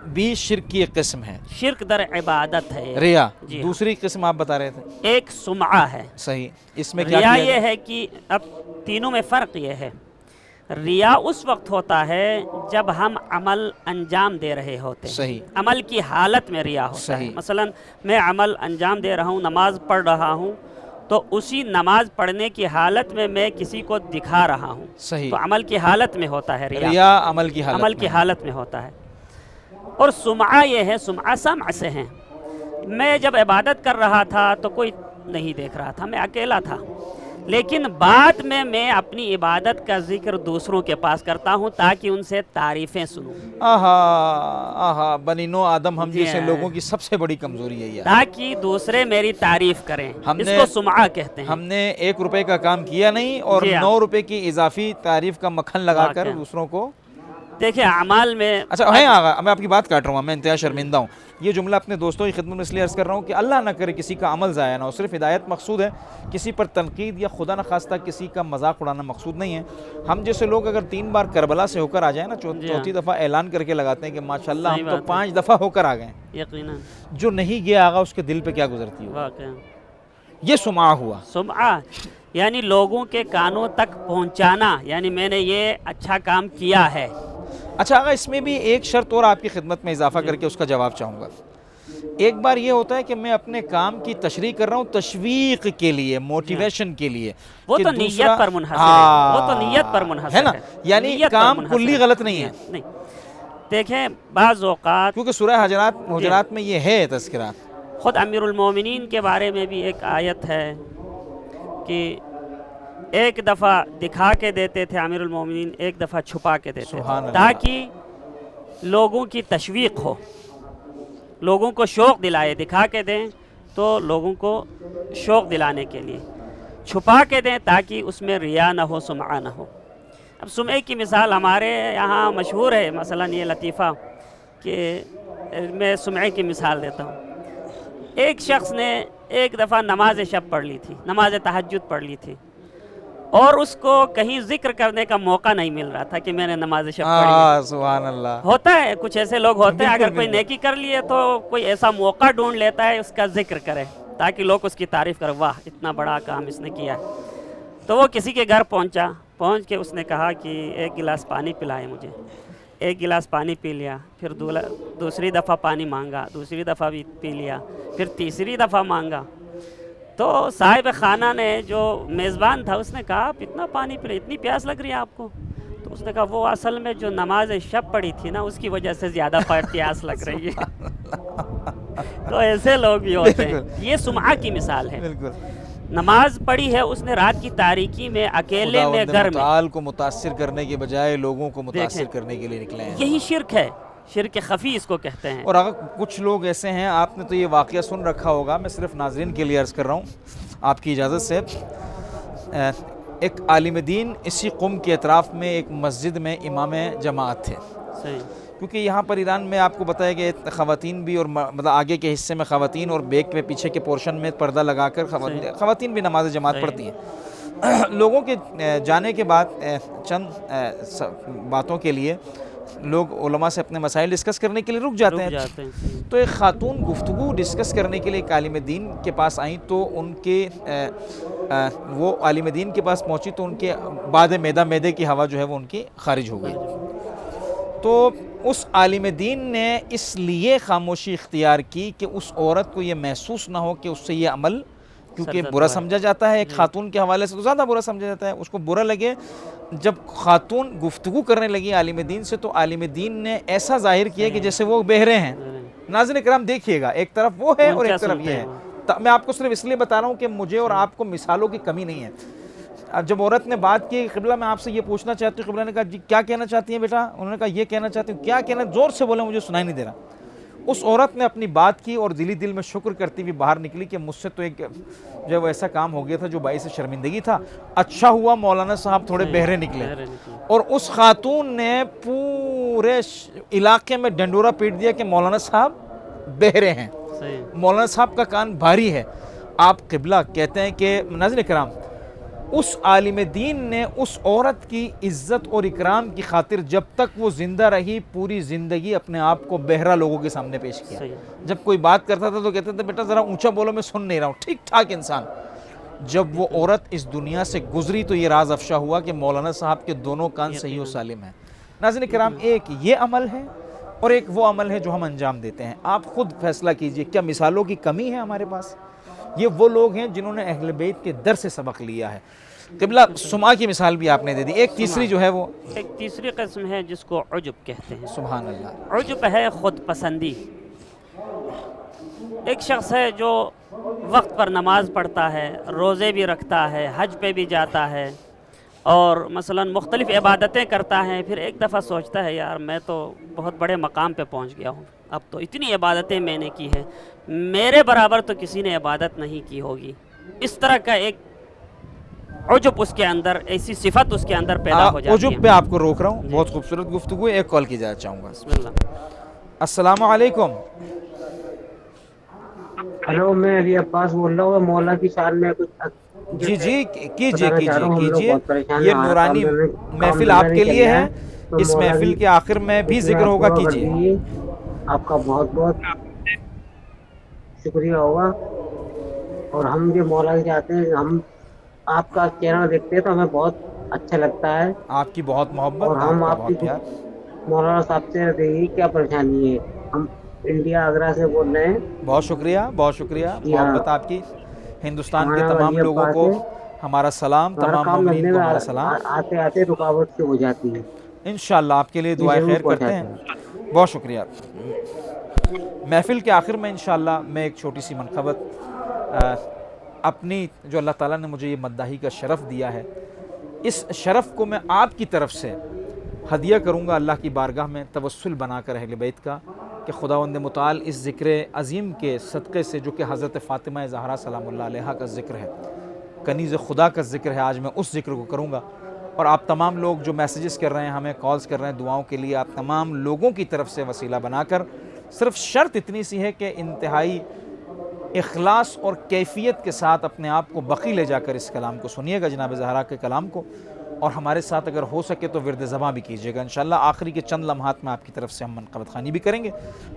بھی شرک کی ایک قسم ہے، شرک در عبادت ہے یہ۔ ریا۔ جی ہاں۔ دوسری قسم آپ بتا رہے تھے؟ ایک سمعہ ہے۔ صحیح، اس میں کیا ریا کیا یہ جائے؟ ہے کہ اب تینوں میں فرق یہ ہے، ریا اس وقت ہوتا ہے جب ہم عمل انجام دے رہے ہوتے ہیں، صحیح، عمل کی حالت میں ریا ہوتا ہے۔ صحیح۔ مثلا میں عمل انجام دے رہا ہوں، نماز پڑھ رہا ہوں، تو اسی نماز پڑھنے کی حالت میں میں کسی کو دکھا رہا ہوں، صحیح، تو عمل کی حالت میں ہوتا ہے ریا، ریا عمل کی حالت عمل کی حالت میں ہوتا ہے۔ اور سمعہ یہ ہے، سمعہ سمع سے ہیں، میں جب عبادت کر رہا تھا تو کوئی نہیں دیکھ رہا تھا، میں اکیلا تھا، لیکن بعد میں اپنی عبادت کا ذکر دوسروں کے پاس کرتا ہوں تاکہ ان سے تعریفیں سنوں، آہا آہا، بنی نو آدم ہم جی جیسے ہاں۔ لوگوں کی سب سے بڑی کمزوری ہے یہ۔ تاکہ دوسرے میری تعریف کریں، ہم اس نے- کو سمعہ کہتے ہیں۔ ہم نے 1 روپے کا کام کیا نہیں اور جی ہاں۔ 9 روپے کی اضافی تعریف کا مکھن لگا کر واقعہ۔ دوسروں کو۔ دیکھیں اعمال میں اچھا ہے آغا، میں آپ کی بات کاٹ رہا ہوں، میں انتہائی شرمندہ ہوں، یہ جملہ اپنے دوستوں کی خدمت میں اس لیے عرض کر رہا ہوں کہ اللہ نہ کرے کسی کا عمل ضائع نہ ہو، صرف ہدایت مقصود ہے، کسی پر تنقید یا خدا نخواستہ کسی کا مذاق اڑانا مقصود نہیں ہے۔ ہم جیسے لوگ اگر 3 بار کربلا سے ہو کر آ جائیں نا، جی ہاں۔ چوتھی دفعہ اعلان کر کے لگاتے ہیں کہ ماشاءاللہ صحیح ہم تو بات ہے۔ 5 دفعہ ہو کر آ گئے ہیں۔ یقیناً جو نہیں گیا آگا اس کے دل پہ کیا گزرتی ہو، واقعہ یہ سمعہ ہوا۔ سمعہ یعنی لوگوں کے کانوں تک پہنچانا، یعنی میں نے یہ اچھا کام کیا ہے۔ اچھا آگا، اس میں بھی ایک شرط اور آپ کی خدمت میں اضافہ کر کے اس کا جواب چاہوں گا۔ ایک بار یہ ہوتا ہے کہ میں اپنے کام کی تشریح کر رہا ہوں تشویق کے لیے، موٹیویشن کے لیے، وہ کہ تو دوسرا- نیت پر منحصر ہاں، ہے، وہ تو نیت پر منحصر ہے نا، یعنی نیت پر کام منحصر کلی ہے۔ غلط نہیں ہے، نہیں، دیکھیں بعض اوقات کیونکہ سورہ حجرات میں یہ ہے تذکرہ۔ خود امیر المومنین کے بارے میں بھی ایک آیت ہے کہ ایک دفعہ دکھا کے دیتے تھے امیر المومنین، ایک دفعہ چھپا کے دیتے سبحان تھے، اللہ۔ تاکہ لوگوں کی تشویق ہو، لوگوں کو شوق دلائے، دکھا کے دیں تو لوگوں کو شوق دلانے کے لیے، چھپا کے دیں تاکہ اس میں ریا نہ ہو، سمعہ نہ ہو۔ اب سمعے کی مثال ہمارے یہاں مشہور ہے، مثلا یہ لطیفہ کہ میں سمعے کی مثال دیتا ہوں۔ ایک شخص نے ایک دفعہ نماز شب پڑھ لی تھی، نماز تہجد پڑھ لی تھی، اور اس کو کہیں ذکر کرنے کا موقع نہیں مل رہا تھا کہ میں نے نماز شب پڑھی ہے۔ سبحان اللہ۔ ہوتا ہے، کچھ ایسے لوگ ہوتے ہیں، بالکل، اگر کوئی بالکل۔ نیکی کر لیے تو کوئی ایسا موقع ڈھونڈ لیتا ہے اس کا ذکر کرے تاکہ لوگ اس کی تعریف کریں، واہ اتنا بڑا کام اس نے کیا ہے۔ تو وہ کسی کے گھر پہنچا، پہنچ کے اس نے کہا کہ 1 گلاس پانی پلائے مجھے۔ 1 گلاس پانی پی لیا، پھر دوسری دفعہ پانی مانگا، دوسری دفعہ بھی پی لیا، پھر تیسری دفعہ مانگا۔ تو صاحب خانہ نے، جو میزبان تھا، اس نے کہا آپ اتنا پانی پی رہے، اتنی پیاس لگ رہی ہے آپ کو؟ تو اس نے کہا وہ اصل میں جو نماز شب پڑھی تھی نا، اس کی وجہ سے زیادہ پیاس لگ رہی ہے۔ تو ایسے لوگ بھی ہوتے ہیں، یہ سمعہ کی مثال ہے۔ بالکل، نماز پڑھی ہے اس نے رات کی تاریکی میں، اکیلے میں، خداوند گھر میں، متعال کو متاثر کرنے کے بجائے لوگوں کو متاثر دیکھیں، کرنے کے لیے نکلے ہیں۔ یہی شرک ہے، شرک خفی اس کو کہتے ہیں۔ اور اگر کچھ لوگ ایسے ہیں، آپ نے تو یہ واقعہ سن رکھا ہوگا، میں صرف ناظرین کے لیے عرض کر رہا ہوں آپ کی اجازت سے۔ ایک عالم دین اسی قم کے اطراف میں ایک مسجد میں امام جماعت تھے، صحیح، کیونکہ یہاں پر ایران میں آپ کو بتایا کہ خواتین بھی، اور مطلب آگے کے حصے میں خواتین اور بیک میں پیچھے کے پورشن میں پردہ لگا کر خواتین بھی نماز جماعت صحیح۔ پڑھتی ہیں۔ لوگوں کے جانے کے بعد چند باتوں کے لیے لوگ علماء سے اپنے مسائل ڈسکس کرنے کے لیے رک جاتے ہیں۔ صحیح۔ تو ایک خاتون گفتگو ڈسکس کرنے کے لیے ایک عالم دین کے پاس آئیں، تو ان کے وہ عالم دین کے پاس پہنچی تو ان کے بعد معدے کی ہوا جو ہے وہ ان کی خارج ہو گئی۔ تو اس عالم دین نے اس لیے خاموشی اختیار کی کہ اس عورت کو یہ محسوس نہ ہو کہ اس سے یہ عمل، کیونکہ برا سمجھا جاتا ہے، ایک خاتون کے حوالے سے تو زیادہ برا سمجھا جاتا ہے، اس کو برا لگے۔ جب خاتون گفتگو کرنے لگی عالم دین سے، تو عالم دین نے ایسا ظاہر کیا کہ جیسے وہ بہرے ہیں۔ ناظرین کرام دیکھیے گا، ایک طرف وہ ہے اور ایک طرف یہ ہے۔ میں آپ کو صرف اس لیے بتا رہا ہوں کہ مجھے اور آپ کو مثالوں کی کمی نہیں ہے۔ جب عورت نے بات کی، قبلہ میں آپ سے یہ پوچھنا چاہتی ہوں، قبلہ نے کہا جی کیا کہنا چاہتی ہیں بیٹا؟ انہوں نے کہا یہ کہنا چاہتی ہوں۔ کیا کہنا؟ زور سے بولے، مجھے سنائی نہیں دے رہا۔ اس عورت نے اپنی بات کی اور دل میں شکر کرتی ہوئی باہر نکلی کہ مجھ سے تو ایک جو وہ ایسا کام ہو گیا تھا جو باعث شرمندگی تھا، اچھا ہوا مولانا صاحب تھوڑے بہرے نکلے۔ اور اس خاتون نے پورے علاقے میں ڈنڈورا پیٹ دیا کہ مولانا صاحب بہرے ہیں، مولانا صاحب کا کان بھاری ہے۔ آپ قبلہ کہتے ہیں کہ ناظرین کرام اس عالم دین نے اس عورت کی عزت اور اکرام کی خاطر جب تک وہ زندہ رہی پوری زندگی اپنے آپ کو بہرا لوگوں کے سامنے پیش کیا. جب کوئی بات کرتا تھا تو کہتے تھے بیٹا ذرا اونچا بولو میں سن نہیں رہا ہوں. ٹھیک ٹھاک انسان. جب وہ عورت اس دنیا سے گزری تو یہ راز افشا ہوا کہ مولانا صاحب کے دونوں کان صحیح و سالم ہیں. ناظرین کرام، ایک یہ عمل ہے اور ایک وہ عمل ہے جو ہم انجام دیتے ہیں. آپ خود فیصلہ کیجئے، کیا مثالوں کی کمی ہے ہمارے پاس؟ یہ وہ لوگ ہیں جنہوں نے اہل بیت کے در سے سبق لیا ہے. قبلہ سما کی مثال بھی آپ نے دے دی. ایک تیسری جو ہے وہ ایک تیسری قسم ہے جس کو عجب کہتے ہیں. سبحان اللہ. عجب ہے خود پسندی. ایک شخص ہے جو وقت پر نماز پڑھتا ہے، روزے بھی رکھتا ہے، حج پہ بھی جاتا ہے اور مثلا مختلف عبادتیں کرتا ہے. پھر ایک دفعہ سوچتا ہے یار میں تو بہت بڑے مقام پہ پہنچ گیا ہوں، اب تو اتنی عبادتیں میں نے کی ہیں، میرے برابر تو کسی نے عبادت نہیں کی ہوگی. اس طرح کا ایک عجب اس کے اندر، ایسی صفت اس کے اندر پیدا ہو جاتی ہے. عجب پہ آپ کو روک رہا ہوں. بہت خوبصورت گفتگو ہے. ایک کال کی جانا چاہوں گا. بسم اللہ. السلام علیکم. ہلو، میں علی عباس بول رہا ہوں. مولا کی شان میں کچھ جی کیجئے. یہ نورانی محفل آپ کے لیے ہے. اس محفل کے آخر میں بھی ذکر ہوگا. کیجئے. آپ کا بہت بہت شکریہ ہوگا. اور ہم جو مولا کے چاہتے ہیں، ہم آپ کا چینل دیکھتے ہیں تو ہمیں بہت اچھا لگتا ہے. آپ کی بہت محبت اور ہم آپ کی مولانا صاحب سے دیکھیے کیا پریشانی ہے. ہم انڈیا آگرہ سے بول رہے ہیں. بہت شکریہ محبت آپ کی. ہندوستان کے تمام لوگوں کو ہمارا سلام. تمام مومنین کو ہمارا سلام. آتے آتے رکاوٹ سے ہو جاتی ہے. انشاءاللہ آپ کے لیے دعائیں خیر کرتے ہیں. بہت شکریہ. محفل کے آخر میں انشاءاللہ میں ایک چھوٹی سی منقبت اپنی، جو اللہ تعالیٰ نے مجھے یہ مداحی کا شرف دیا ہے، اس شرف کو میں آپ کی طرف سے ہدیہ کروں گا اللہ کی بارگاہ میں، توسل بنا کر اہل بیت کا، کہ خداوند متعال اس ذکر عظیم کے صدقے سے، جو کہ حضرت فاطمہ زہرا سلام اللہ علیہا کا ذکر ہے، کنیز خدا کا ذکر ہے، آج میں اس ذکر کو کروں گا. اور آپ تمام لوگ جو میسیجز کر رہے ہیں، ہمیں کالز کر رہے ہیں دعاؤں کے لیے، آپ تمام لوگوں کی طرف سے وسیلہ بنا کر، صرف شرط اتنی سی ہے کہ انتہائی اخلاص اور کیفیت کے ساتھ اپنے آپ کو بقی لے جا کر اس کلام کو سنیے گا، جناب زہرا کے کلام کو، اور ہمارے ساتھ اگر ہو سکے تو ورد زباں بھی کیجیے گا. انشاءاللہ آخری کے چند لمحات میں آپ کی طرف سے ہم منقبت خوانی بھی کریں گے.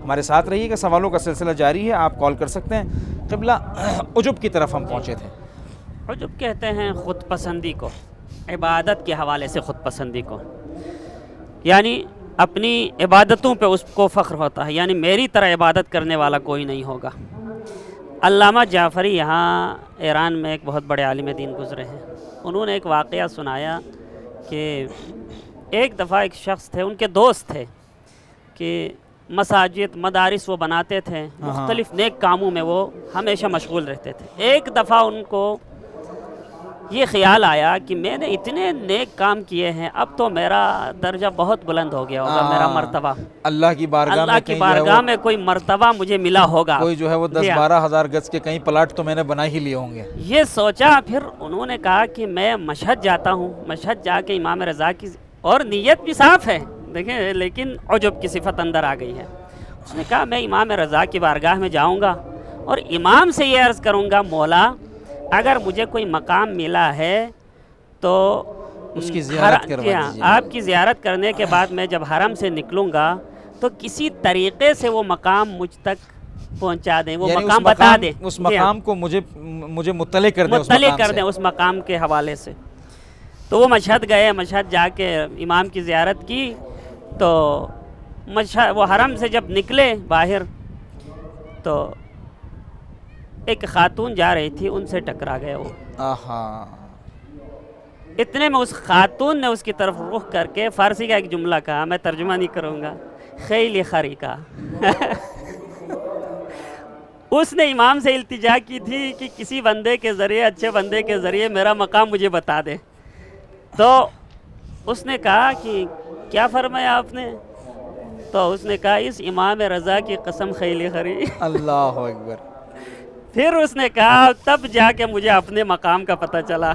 ہمارے ساتھ رہیے گا. سوالوں کا سلسلہ جاری ہے، آپ کال کر سکتے ہیں. قبلہ عجب کی طرف ہم پہنچے تھے. عجب کہتے ہیں خود پسندی کو، عبادت کے حوالے سے خود پسندی کو. یعنی اپنی عبادتوں پہ اس کو فخر ہوتا ہے، یعنی میری طرح عبادت کرنے والا کوئی نہیں ہوگا. علامہ جعفری یہاں ایران میں ایک بہت بڑے عالم دین گزرے ہیں. انہوں نے ایک واقعہ سنایا کہ ایک دفعہ ایک شخص تھے، ان کے دوست تھے، کہ مساجد مدارس وہ بناتے تھے، مختلف نیک کاموں میں وہ ہمیشہ مشغول رہتے تھے. ایک دفعہ ان کو یہ خیال آیا کہ میں نے اتنے نیک کام کیے ہیں، اب تو میرا درجہ بہت بلند ہو گیا ہوگا، میرا مرتبہ اللہ کی بارگاہ میں کوئی مرتبہ مجھے ملا ہوگا، کوئی جو ہے وہ 10-12 ہزار گز کے کئی پلاٹ تو میں نے بنا ہی لیے ہوں گے. یہ سوچا. پھر انہوں نے کہا کہ میں مشہد جاتا ہوں، مشہد جا کے امام رضا کی، اور نیت بھی صاف ہے دیکھیں، لیکن عجب کی صفت اندر آ گئی ہے. اس نے کہا میں امام رضا کی بارگاہ میں جاؤں گا اور امام سے یہ عرض کروں گا، مولا اگر مجھے کوئی مقام ملا ہے تو اس کی زیارت کروا دیجیے. آپ کی زیارت کرنے کے بعد میں جب حرم سے نکلوں گا تو کسی طریقے سے وہ مقام مجھ تک پہنچا دیں، وہ مقام بتا دیں، اس مقام کو مجھے مطلع کر دیں اس مقام کے حوالے سے. تو وہ مشہد گئے، مشہد جا کے امام کی زیارت کی. تو وہ حرم سے جب نکلے باہر تو ایک خاتون جا رہی تھی، ان سے ٹکرا گئے وہ. اتنے میں اس خاتون نے اس کی طرف رخ کر کے فارسی کا ایک جملہ کہا، میں ترجمہ نہیں کروں گا، خیلی خری کا. اس نے امام سے التجا کی تھی کہ کسی بندے کے ذریعے، اچھے بندے کے ذریعے میرا مقام مجھے بتا دے. تو اس نے کہا کہ کیا فرمایا آپ نے؟ تو اس نے کہا اس امام رضا کی قسم خیلی خری. اللہ اکبر. پھر اس نے کہا تب جا کے مجھے اپنے مقام کا پتہ چلا.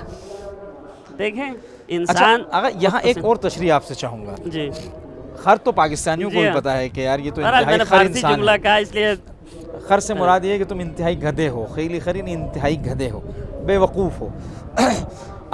دیکھیں انسان. اگر یہاں ایک اور تشریح آپ سے چاہوں گا. جی. خر تو پاکستانیوں کو بھی پتا ہے کہ یار یہ تو انتہائی خر انسان ہے. جملہ کہا اس لیے خر سے مراد یہ ہے کہ تم انتہائی گدھے ہو. خیلی خری نہیں، انتہائی گدھے ہو، بے وقوف ہو.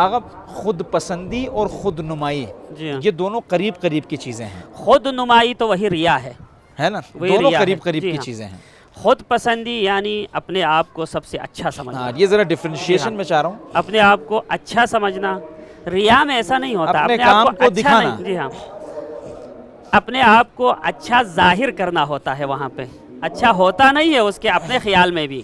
آغا خود پسندی اور خود نمائی جی ہاں، یہ دونوں قریب قریب کی چیزیں ہیں، خود نمائی تو وہی ریا ہے نا؟ وہی دونوں ریا ہے، قریب قریب جی کی ہاں۔ چیزیں ہیں۔ خود پسندی یعنی اپنے آپ کو سب سے اچھا سمجھنا، ہاں، یہ ذرا ڈفرینشیشن میں چاہ رہا ہوں۔ اپنے آپ کو اچھا سمجھنا۔ ریا میں ایسا نہیں ہوتا، اپنے اپنے آپ کام کو اچھا دکھانا۔ نہیں، جی ہاں، اپنے آپ کو اچھا ظاہر کرنا ہوتا ہے، وہاں پہ اچھا ہوتا نہیں ہے اس کے اپنے خیال میں بھی،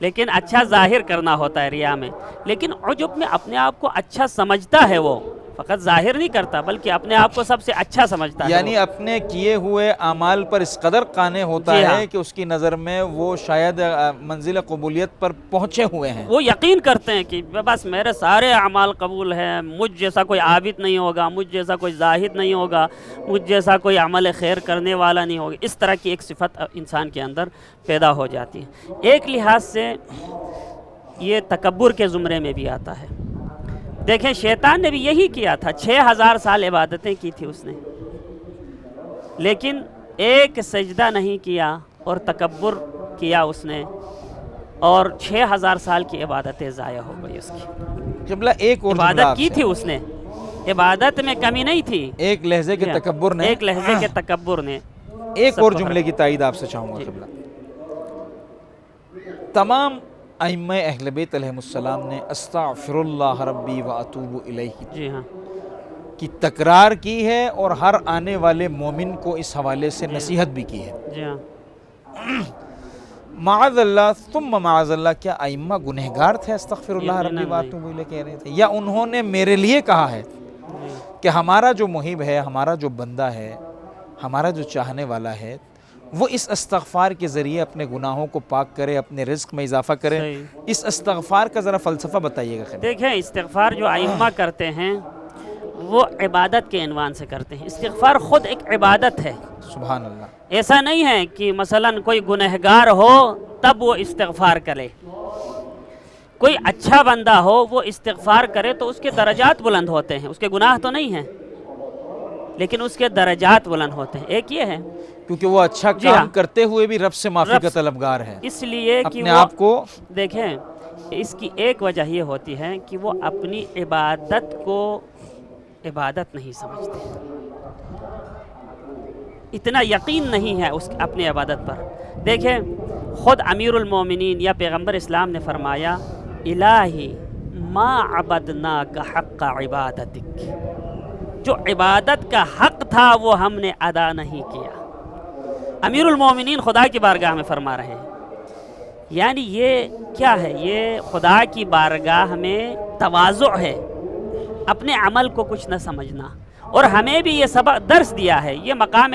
لیکن اچھا ظاہر کرنا ہوتا ہے ریا میں۔ لیکن عجب میں اپنے آپ کو اچھا سمجھتا ہے، وہ فقط ظاہر نہیں کرتا بلکہ اپنے آپ کو سب سے اچھا سمجھتا ہے یعنی وہ۔ اپنے کیے ہوئے اعمال پر اس قدر قانے ہوتا جی ہاں۔ ہے کہ اس کی نظر میں وہ شاید منزل قبولیت پر پہنچے ہوئے ہیں۔ وہ یقین کرتے ہیں کہ بس میرے سارے اعمال قبول ہیں، مجھ جیسا کوئی عابد نہیں ہوگا، مجھ جیسا کوئی زاہد نہیں ہوگا، مجھ جیسا کوئی عمل خیر کرنے والا نہیں ہوگا۔ اس طرح کی ایک صفت انسان کے اندر پیدا ہو جاتی ہے۔ ایک لحاظ سے یہ تکبر کے زمرے میں بھی آتا ہے۔ دیکھیں شیطان نے بھی یہی کیا تھا، 6000 سال عبادتیں کی تھی اس نے، لیکن ایک سجدہ نہیں کیا اور تکبر کیا اس نے، اور 6000 سال کی عبادتیں ضائع ہو گئی اس کی۔ قبلہ ایک اور جملہ عبادت آپ کی سے، تھی اس نے، عبادت میں کمی نہیں تھی، ایک لہجے کے تکبر نے، ایک لہجے کے تکبر نے ایک سب اور کو جملے کی تائید آپ سے چاہوں گا جی۔ قبلہ۔ تمام اہل بیت علیہ السلام نے استغفر اللہ ربی و اتوب الیہ جی ہاں، کی تکرار کی ہے، اور ہر آنے والے مومن کو اس حوالے سے نصیحت بھی کی ہے۔ جی ہاں، معاذ اللہ ثم معاذ اللہ، کیا ائمہ گنہگار تھے استغفر اللہ ربی و اتوب الیہ کہہ رہے تھے، یا انہوں نے میرے لیے کہا ہے کہ ہمارا جو محب ہے، ہمارا جو بندہ ہے، ہمارا جو چاہنے والا ہے، وہ اس استغفار کے ذریعے اپنے گناہوں کو پاک کرے، اپنے رزق میں اضافہ کرے؟ صحیح۔ اس استغفار کا ذرا فلسفہ بتائیے گا خیر۔ دیکھیں استغفار جو ائمہ کرتے ہیں وہ عبادت کے عنوان سے کرتے ہیں۔ استغفار خود ایک عبادت ہے، سبحان اللہ۔ ایسا نہیں ہے کہ مثلاً کوئی گنہگار ہو تب وہ استغفار کرے، کوئی اچھا بندہ ہو وہ استغفار کرے تو اس کے درجات بلند ہوتے ہیں، اس کے گناہ تو نہیں ہیں لیکن اس کے درجات بلند ہوتے ہیں۔ ایک یہ ہے کیونکہ وہ اچھا جی ہاں۔ کام کرتے ہوئے بھی رب سے معافی کا طلبگار ہے، اس لیے کہ اپنے وہ آپ کو دیکھیں، اس کی ایک وجہ یہ ہوتی ہے کہ وہ اپنی عبادت کو عبادت نہیں سمجھتے، اتنا یقین نہیں ہے اس اپنی عبادت پر۔ دیکھیں خود امیر المومنین یا پیغمبر اسلام نے فرمایا الہی ما عبدناک حق عبادتک، جو عبادت کا حق تھا وہ ہم نے ادا نہیں کیا۔ امیر المومنین خدا کی بارگاہ میں فرما رہے ہیں، یعنی یہ کیا ہے، یہ خدا کی بارگاہ میں تواضع ہے، اپنے عمل کو کچھ نہ سمجھنا۔ اور ہمیں بھی یہ سبق درس دیا ہے، یہ مقام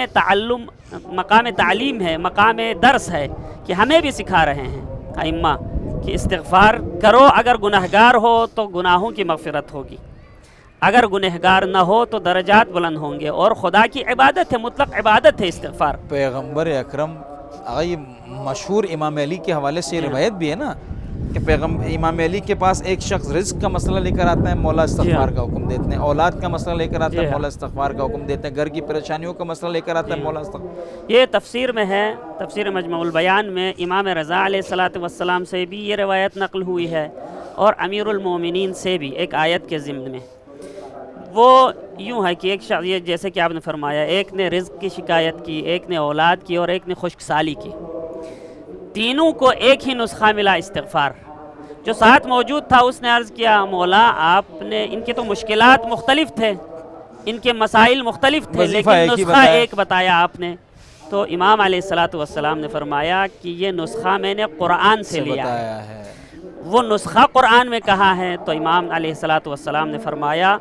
تعلیم ہے، مقام درس ہے کہ ہمیں بھی سکھا رہے ہیں ائمہ کہ استغفار کرو، اگر گنہگار ہو تو گناہوں کی مغفرت ہوگی، اگر گنہگار نہ ہو تو درجات بلند ہوں گے، اور خدا کی عبادت ہے، مطلق عبادت ہے استغفار۔ پیغمبر اکرم، یہ مشہور امام علی کے حوالے سے یہ روایت بھی ہے نا کہ امام علی کے پاس ایک شخص رزق کا مسئلہ لے کر آتا ہے، مولا استغفار کا حکم دیتے ہیں، اولاد کا مسئلہ لے کر آتا ہے، مولا استغفار کا حکم دیتے ہیں، گھر کی پریشانیوں کا مسئلہ لے کر آتا ہے، مولا استغفار۔ یہ تفسیر میں ہے، تفسیر مجمع البیان میں امام رضا علیہ السلام سے بھی یہ روایت نقل ہوئی ہے، اور امیر المومنین سے بھی ایک آیت کے ضمن میں۔ وہ یوں ہے کہ ایک شخص، یہ جیسے کہ آپ نے فرمایا، ایک نے رزق کی شکایت کی، ایک نے اولاد کی، اور ایک نے خشک سالی کی، تینوں کو ایک ہی نسخہ ملا استغفار۔ جو ساتھ موجود تھا اس نے عرض کیا مولا آپ نے، ان کے تو مشکلات مختلف تھے، ان کے مسائل مختلف تھے، لیکن نسخہ ایک بتایا آپ نے۔ تو امام علیہ السلام نے فرمایا کہ یہ نسخہ میں نے قرآن سے لیا ہے، وہ نسخہ قرآن میں کہا ہے۔ تو امام علیہ السلام نے فرمایا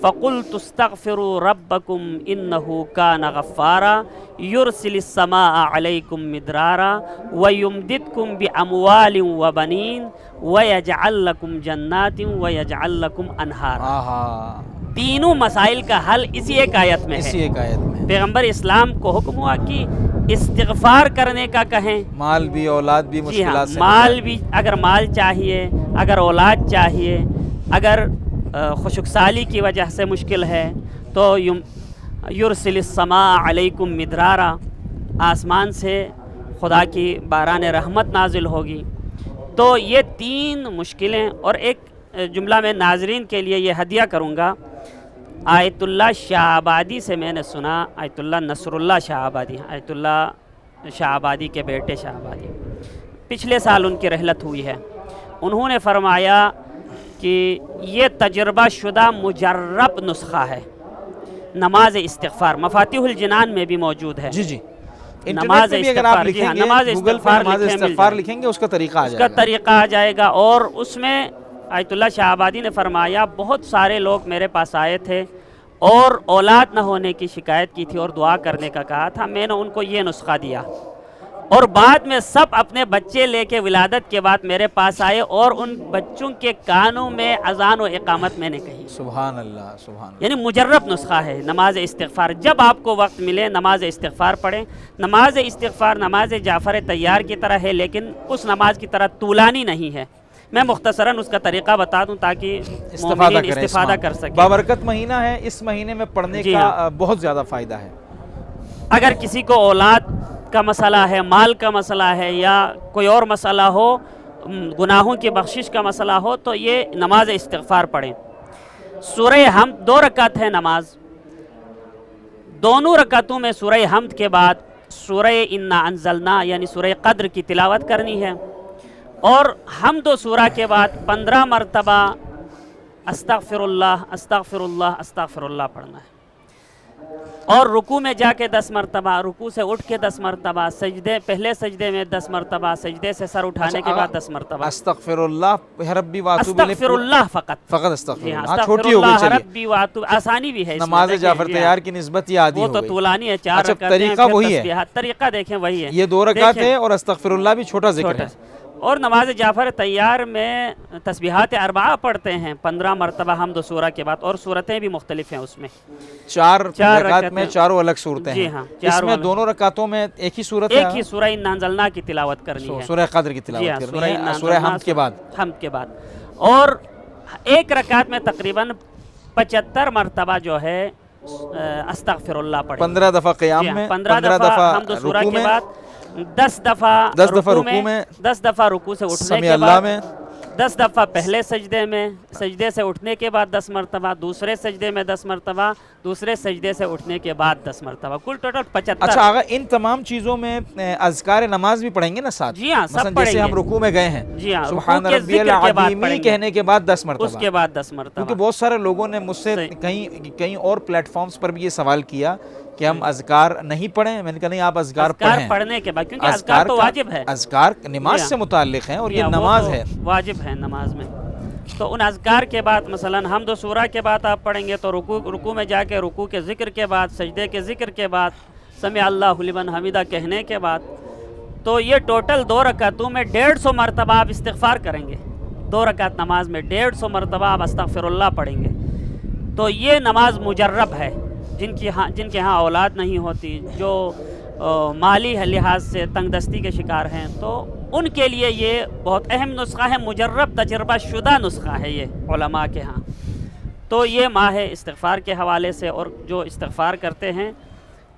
فَقُلْتُ اسْتَغْفِرُوا رَبَّكُمْ إِنَّهُ كَانَ غَفَّارًا يُرْسِلِ السَّمَاءَ عَلَيْكُمْ مِدْرَارًا وَيُمْدِدْكُمْ بِأَمْوَالٍ وَبَنِينَ وَيَجْعَلْ لَكُمْ جَنَّاتٍ وَيَجْعَلْ لَكُمْ أَنْهَارًا۔ تینوں مسائل کا حل اسی ایک آیت میں ہے، اسی ایک آیت میں۔ پیغمبر اسلام کو حکم ہوا کہ استغفار کرنے کا کہیں، مال بھی اولاد بھی مشکلات سے، مال بھی، اگر مال چاہیے، اگر اولاد چاہیے، اگر خشک سالی کی وجہ سے مشکل ہے تو یرسل السماء علیکم مدرارا، آسمان سے خدا کی باران رحمت نازل ہوگی۔ تو یہ تین مشکلیں، اور ایک جملہ میں ناظرین کے لیے یہ ہدیہ کروں گا. آیت اللہ شاہ آبادی سے میں نے سنا، آیت اللہ نصر اللہ شاہ آبادی، آیت اللہ شاہ آبادی کے بیٹے شاہ آبادی، پچھلے سال ان کی رحلت ہوئی ہے. انہوں نے فرمایا کہ یہ تجربہ شدہ مجرب نسخہ ہے نماز استغفار. مفاتیح الجنان میں بھی موجود ہے. جی نماز انٹرنیٹ پہ بھی اگر آپ استغفار، جی ہاں، لکھیں گے نماز گوگل پہ استغفار نماز لکھیں، مل استغفار جائے. لکھیں گے اس کا طریقہ آ اس جائے کا گا. طریقہ آ جائے گا. اور اس میں آیت اللہ شاہ آبادی نے فرمایا بہت سارے لوگ میرے پاس آئے تھے اور اولاد نہ ہونے کی شکایت کی تھی اور دعا کرنے کا کہا تھا. میں نے ان کو یہ نسخہ دیا اور بعد میں سب اپنے بچے لے کے ولادت کے بعد میرے پاس آئے اور ان بچوں کے کانوں میں اذان و اقامت میں نے کہی. سبحان اللہ سبحان اللہ. یعنی مجرب نسخہ ہے نماز استغفار. جب آپ کو وقت ملے نماز استغفار پڑھیں. نماز استغفار نماز جعفر طیار کی طرح ہے لیکن اس نماز کی طرح طولانی نہیں ہے. میں مختصراً اس کا طریقہ بتا دوں تاکہ مومنین استفادہ کر سکیں. بابرکت مہینہ ہے، اس مہینے میں پڑھنے کا بہت زیادہ فائدہ ہے. اگر کسی کو اولاد کا مسئلہ ہے، مال کا مسئلہ ہے یا کوئی اور مسئلہ ہو، گناہوں کی بخشش کا مسئلہ ہو تو یہ نماز استغفار پڑھیں. سورہ حمد 2 رکعت ہے نماز. دونوں رکعتوں میں سورہ حمد کے بعد سورہ انا انزلنا یعنی سورہ قدر کی تلاوت کرنی ہے اور حمد و سورہ کے بعد 15 مرتبہ استغفر اللہ استغفر اللہ استغفر اللہ پڑھنا ہے. اور رکوع میں جا کے 10 مرتبہ، رکوع سے اٹھ کے 10 مرتبہ، سجدے پہلے سجدے میں 10 مرتبہ، سجدے سے سر اٹھانے کے بعد 10 مرتبہ. استغفر اللہ ربی واتوب الیہ، استغفر اللہ فقط استغفر جی ہاں، اللہ. استغفر چھوٹی ہو گئی. اللہ چلیے ربی واتوب آسانی بھی ہے. اس میں نماز دیکھیں، جعفر جی ہاں، طیار کی نسبت یہ عادی وہ ہو تو گئی. طولانی ہے. 4 اچھا، رکعتیں طریقہ پھر وہی ہے. تسبیحات. طریقہ دیکھیں وہی ہے. یہ 2 رکعت دیکھیں، ہے اور استغفر اللہ بھی چھوٹا ذکر ہے. اور نماز جعفر طیار میں تسبیحات 4 پڑھتے ہیں 15 مرتبہ حمد و سورہ کے بعد، اور صورتیں بھی مختلف ہیں اس میں. 4 رکعت رکعتیں میں چاروں الگ صورتیں جی ہیں. ہاں، اس چاروں میں الگ. دونوں رکعتوں میں ایک ہی صورت ہے. ایک ہی سورہ انا انزلنا کی تلاوت کرنی ہے. سورہ قدر کی جی ہاں، تلاوت سورہ کرنی انا ہے سورہ انزلنا، حمد کے بعد. حمد کے بعد. اور ایک رکعت میں تقریباً 75 مرتبہ جو ہے استغفر اللہ پڑھیں. 15 دفعہ قیام میں، 15 دفعہ حمد و سورہ رکوع کے میں، بعد، 10 دفعہ رکوع میں، 10 دفعہ رکوع سے اٹھنے سمیع کے اللہ بعد، میں، 10 دفعہ پہلے سجدے میں، سجدے سے اٹھنے کے بعد 10 مرتبہ، دوسرے سجدے میں 10 مرتبہ، دوسرے سجدے سے اٹھنے کے بعد 10 مرتبہ. کل ٹوٹل 75. اچھا آغا ان تمام چیزوں میں اذکار نماز بھی پڑھیں گے نا ساتھ؟ جی ہاں، سب مثلا پڑھیں جیسے گے. ہم رکوع میں گئے ہیں، جی ہاں، سبحان رکوع کے ربی ذکر کے بعد العظیم پڑھیں گے. کہنے کے بعد 10 مرتبہ. اس کے بعد 10 مرتبہ. کیونکہ بہت سارے لوگوں نے مجھ سے کہیں اور پلیٹ فارمز پر بھی یہ سوال کیا کہ ہم اذکار نہیں پڑھیں. میں نے کہا نہیں، آپ اذکار پڑھیں پڑھنے کے بعد، کیونکہ اذکار تو واجب ہے. اذکار نماز سے متعلق ہیں اور یہ نماز ہے، واجب ہے نماز میں. تو ان اذکار کے بعد مثلا حمد و سورہ کے بعد آپ پڑھیں گے تو رکوع میں جا کے رکوع کے ذکر کے بعد، سجدے کے ذکر کے بعد، سمع اللہ لمن حمیدہ کہنے کے بعد، تو یہ ٹوٹل 2 رکعتوں میں 150 مرتبہ آپ استغفار کریں گے. 2 رکعت نماز میں 150 مرتبہ آپ استغفر اللہ پڑھیں گے. تو یہ نماز مجرب ہے. جن کے ہاں اولاد نہیں ہوتی، جو مالی لحاظ سے تنگ دستی کے شکار ہیں، تو ان کے لیے یہ بہت اہم نسخہ ہے. مجرب تجربہ شدہ نسخہ ہے یہ علماء کے ہاں. تو یہ ماہ استغفار کے حوالے سے، اور جو استغفار کرتے ہیں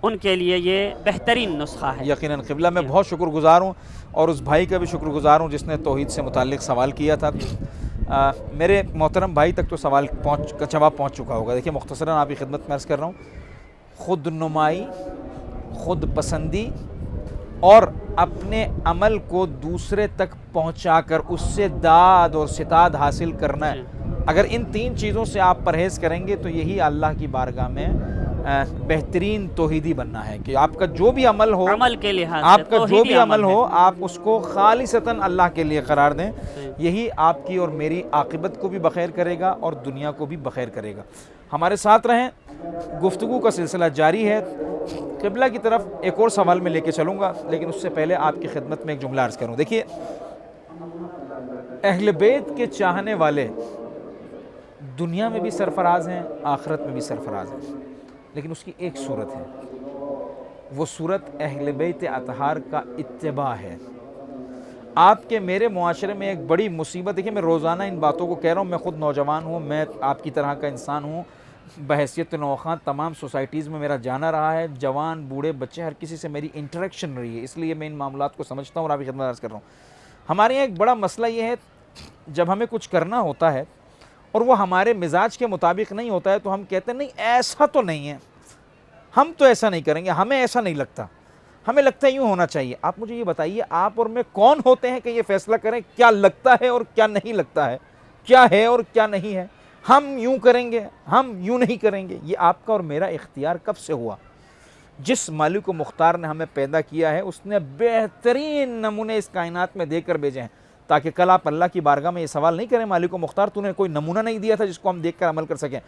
ان کے لیے یہ بہترین نسخہ ہے. یقیناً قبلہ میں بہت شکر گزار ہوں، اور اس بھائی کا بھی شکر گزار ہوں جس نے توحید سے متعلق سوال کیا تھا. میرے محترم بھائی تک تو سوال کا جواب پہنچ چکا ہوگا. دیکھیے مختصراً آپ کی خدمت میں عرض کر رہا ہوں، خود نمائی، خود پسندی اور اپنے عمل کو دوسرے تک پہنچا کر اس سے داد اور ستاد حاصل کرنا ہے. اگر ان 3 چیزوں سے آپ پرہیز کریں گے تو یہی اللہ کی بارگاہ میں بہترین توحیدی بننا ہے کہ آپ کا جو بھی عمل ہو، عمل کے لحاظ آپ کا جو بھی عمل ہو، آپ اس کو خالصتاً اللہ کے لیے قرار دیں. یہی آپ کی اور میری عاقبت کو بھی بخیر کرے گا اور دنیا کو بھی بخیر کرے گا. ہمارے ساتھ رہیں، گفتگو کا سلسلہ جاری ہے. قبلہ کی طرف ایک اور سوال میں لے کے چلوں گا، لیکن اس سے پہلے آپ کی خدمت میں ایک جملہ عرض کروں. دیکھیے، اہل بیت کے چاہنے والے دنیا میں بھی سرفراز ہیں، آخرت میں بھی سرفراز ہیں، لیکن اس کی ایک صورت ہے. وہ صورت اہل بیت اطہار کا اتباع ہے. آپ کے میرے معاشرے میں ایک بڑی مصیبت، دیکھیں میں روزانہ ان باتوں کو کہہ رہا ہوں. میں خود نوجوان ہوں، میں آپ کی طرح کا انسان ہوں. بحیثیت نوخان تمام سوسائٹیز میں میرا جانا رہا ہے. جوان بوڑھے بچے ہر کسی سے میری انٹریکشن رہی ہے، اس لیے میں ان معاملات کو سمجھتا ہوں اور آپ کی خدمت عرض کر رہا ہوں. ہمارے یہاں ایک بڑا مسئلہ یہ ہے، جب ہمیں کچھ کرنا ہوتا ہے اور وہ ہمارے مزاج کے مطابق نہیں ہوتا ہے تو ہم کہتے ہیں نہیں ایسا تو نہیں ہے، ہم تو ایسا نہیں کریں گے، ہمیں ایسا نہیں لگتا، ہمیں لگتا ہے یوں ہونا چاہیے۔ آپ مجھے یہ بتائیے آپ اور میں کون ہوتے ہیں کہ یہ فیصلہ کریں کیا لگتا ہے اور کیا نہیں لگتا ہے، کیا ہے اور کیا نہیں ہے؟ ہم یوں کریں گے، ہم یوں نہیں کریں گے، یہ آپ کا اور میرا اختیار کب سے ہوا؟ جس مالک و مختار نے ہمیں پیدا کیا ہے اس نے بہترین نمونے اس کائنات میں دے کر بھیجے ہیں، تاکہ کل آپ اللہ کی بارگاہ میں یہ سوال نہیں کریں مالک و مختار تو نے کوئی نمونہ نہیں دیا تھا جس کو ہم دیکھ کر عمل کر سکیں۔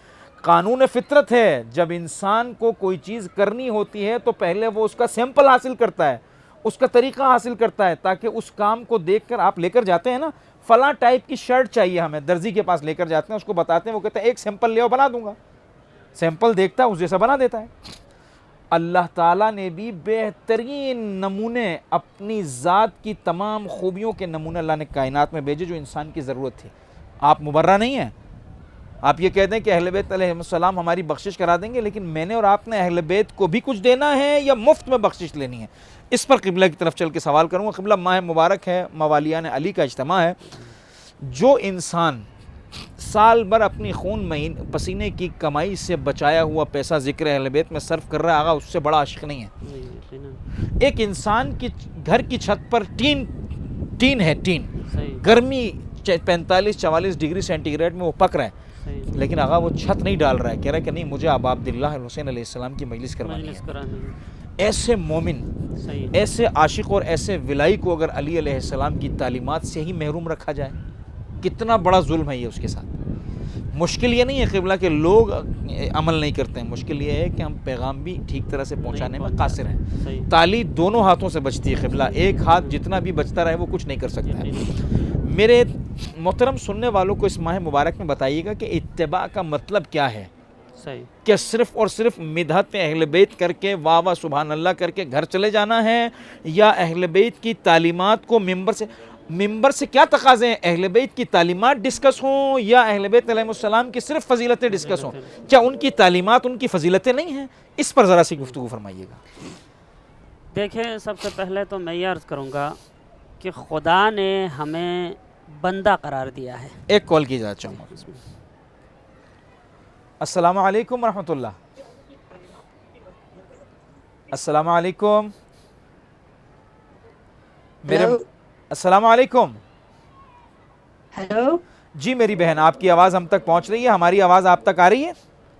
قانون فطرت ہے، جب انسان کو کوئی چیز کرنی ہوتی ہے تو پہلے وہ اس کا سیمپل حاصل کرتا ہے، اس کا طریقہ حاصل کرتا ہے، تاکہ اس کام کو دیکھ کر آپ لے کر جاتے ہیں نا، فلاں ٹائپ کی شرٹ چاہیے ہمیں، درزی کے پاس لے کر جاتے ہیں، اس کو بتاتے ہیں، وہ کہتے ہیں ایک سیمپل لے آؤ بنا دوں گا، سیمپل دیکھتا ہے اس جیسا بنا دیتا ہے۔ اللہ تعالیٰ نے بھی بہترین نمونے، اپنی ذات کی تمام خوبیوں کے نمونے اللہ نے کائنات میں بھیجے جو انسان کی ضرورت تھی۔ آپ مبرہ نہیں ہیں، آپ یہ کہتے ہیں کہ اہل بیت علیہ السلام ہماری بخشش کرا دیں گے، لیکن میں نے اور آپ نے اہل بیت کو بھی کچھ دینا ہے یا مفت میں بخشش لینی ہے؟ اس پر قبلہ کی طرف چل کے سوال کروں گا۔ قبلہ ماہ مبارک ہے، موالیان علی کا اجتماع ہے، جو انسان سال بھر اپنی خون پسینے کی کمائی سے بچایا ہوا پیسہ ذکر اہل بیت میں صرف کر رہا ہے، آغا اس سے بڑا عاشق نہیں ہے۔ ایک انسان کی گھر کی چھت پر ٹین ہے، گرمی 45-44 ڈگری سینٹی گریڈ میں وہ پک رہا ہے، لیکن آغا وہ چھت نہیں ڈال رہا ہے، کہہ رہا ہے کہ نہیں مجھے ابا عبداللہ حسین علیہ السلام کی مجلس کروانی ہے۔ ایسے مومن، ایسے عاشق اور ایسے ولائی کو اگر علی علیہ السلام کی تعلیمات سے ہی محروم رکھا جائے، کتنا بڑا ظلم ہے یہ اس کے ساتھ۔ مشکل یہ نہیں ہے قبلہ کہ لوگ عمل نہیں کرتے ہیں، مشکل یہ ہے کہ ہم پیغام بھی ٹھیک طرح سے پہنچانے میں قاصر ہیں۔ تالی دونوں ہاتھوں سے بچتی ہے قبلہ، ایک ہاتھ جتنا بھی بچتا رہے وہ کچھ نہیں کر سکتا ہے۔ میرے محترم سننے والوں کو اس ماہ مبارک میں بتائیے گا کہ اتباع کا مطلب کیا ہے؟ کہ صرف اور صرف مدحت اہل بیت کر کے واہ واہ سبحان اللہ کر کے گھر چلے جانا ہے، یا اہل بیت کی تعلیمات کو ممبر سے کیا تقاضے ہیں؟ اہل بیت کی تعلیمات ڈسکس ہوں یا اہل بیت علیہ السلام کی صرف فضیلتیں ڈسکس ہوں؟ کیا ان کی تعلیمات ان کی فضیلتیں نہیں ہیں؟ اس پر ذرا سی گفتگو فرمائیے گا۔ دیکھیں، سب سے پہلے تو میں یہ عرض کروں گا کہ خدا نے ہمیں بندہ قرار دیا ہے۔ ایک کال کی اجازت چاہوں گا۔ السلام علیکم ورحمۃ اللہ۔ السلام علیکم میرے السلام علیکم۔ ہیلو جی میری بہن، آپ کی آواز ہم تک پہنچ رہی ہے، ہماری آواز آپ تک آ رہی ہے؟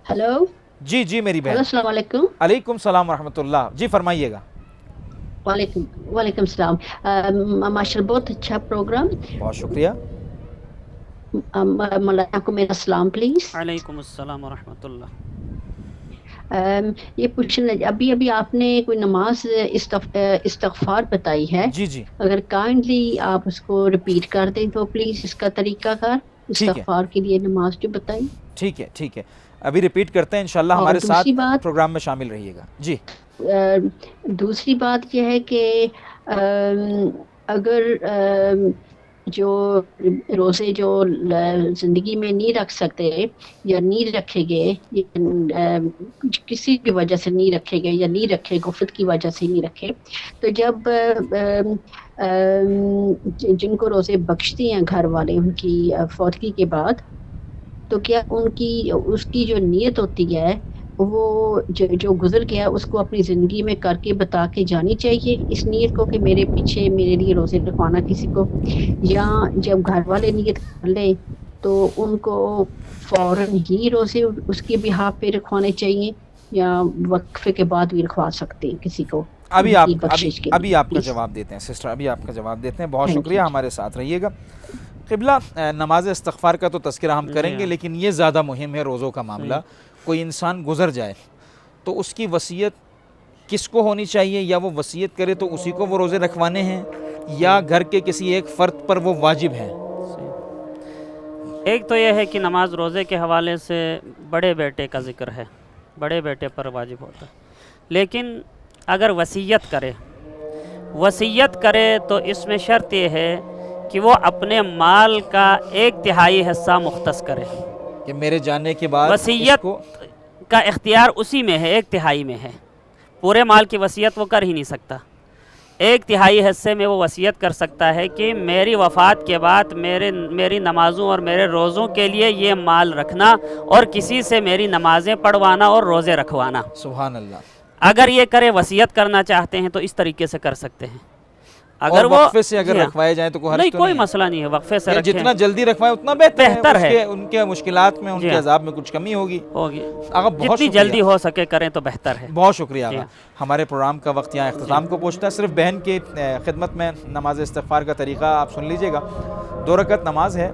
ہیلو جی میری بہن۔ السلام علیکم۔ علیکم السلام ورحمۃ اللہ، جی فرمائیے گا۔ وعلیکم السلام۔ ماشاء اللہ بہت اچھا پروگرام، بہت شکریہ۔ مولانا کو میرا سلام پلیز۔ علیکم السلام ورحمۃ اللہ۔ یہ پوچھنا، ابھی آپ نے کوئی نماز استغفار بتائی ہے، جی اگر کائنڈلی آپ اس کو ریپیٹ کر دیں تو پلیز، اس کا طریقہ کار استغفار کے لیے نماز جو بتائی۔ ٹھیک ہے، ابھی ریپیٹ کرتے ہیں، انشاءاللہ ہمارے ساتھ پروگرام میں شامل رہیے گا۔ جی دوسری بات یہ ہے کہ اگر جو روزے جو زندگی میں نہیں رکھ سکتے یا نہیں رکھے گئے، کسی بھی وجہ سے نہیں رکھے گئے یا نہیں رکھے، غفلت کی وجہ سے نہیں رکھے، تو جب جن کو روزے بخشتے ہیں گھر والے ان کی فوتگی کے بعد، تو کیا اس کی جو نیت ہوتی ہے وہ جو گزر گیا اس کو اپنی زندگی میں کر کے بتا کے جانی چاہیے اس نیت کو کہ میرے پیچھے میرے لیے روزے رکھوانا کسی کو، یا جب گھر والے نیت کر لیں تو ان کو فوراً ہی روزے اس کے بہاف پہ رکھوانے چاہیے، یا وقفے کے بعد بھی رکھوا سکتے ہیں کسی کو؟ ابھی آپ کا جواب دیتے ہیں سسٹر، ابھی آپ کا جواب دیتے ہیں۔ بہت شکریہ، ہمارے ساتھ رہیے گا۔ قبلہ نماز استغفار کا تو تذکرہ ہم کریں گے، لیکن یہ زیادہ مہم ہے روزوں کا معاملہ۔ کوئی انسان گزر جائے تو اس کی وصیت کس کو ہونی چاہیے؟ یا وہ وصیت کرے تو اسی کو وہ روزے رکھوانے ہیں، یا گھر کے کسی ایک فرد پر وہ واجب ہیں؟ ایک تو یہ ہے کہ نماز روزے کے حوالے سے بڑے بیٹے کا ذکر ہے، بڑے بیٹے پر واجب ہوتا ہے، لیکن اگر وصیت کرے تو اس میں شرط یہ ہے کہ وہ اپنے مال کا 1/3 حصہ مختص کرے، کہ میرے جانے کے بعد وصیت کا اختیار اسی میں ہے، 1/3 میں ہے، پورے مال کی وصیت وہ کر ہی نہیں سکتا۔ ایک تہائی حصے میں وہ وصیت کر سکتا ہے کہ میری وفات کے بعد میری نمازوں اور میرے روزوں کے لیے یہ مال رکھنا اور کسی سے میری نمازیں پڑھوانا اور روزے رکھوانا. سبحان اللہ. اگر یہ کرے، وصیت کرنا چاہتے ہیں تو اس طریقے سے کر سکتے ہیں. اگر اور وہ وقفے سے اگر رکھوائے جائیں تو کوئی حرج نہیں، تو کوئی نہیں مسئلہ نہیں ہے، وقفے سے ہے؟ رکھیں جتنا جلدی رکھوائے اتنا بہتر ہے. ان کے مشکلات میں، ان جی کے ہاں. عذاب میں کچھ کمی ہوگی. ہوگی. آقا بہت جتنی شکریہ. جلدی ہو سکے کریں تو بہتر ہے. بہت شکریہ جی آقا. ہاں. ہمارے پروگرام کا وقت یہاں اختتام کو پہنچتا ہے. صرف بہن کی خدمت میں نماز استغفار کا طریقہ آپ سن لیجئے گا. 2 رکعت نماز ہے.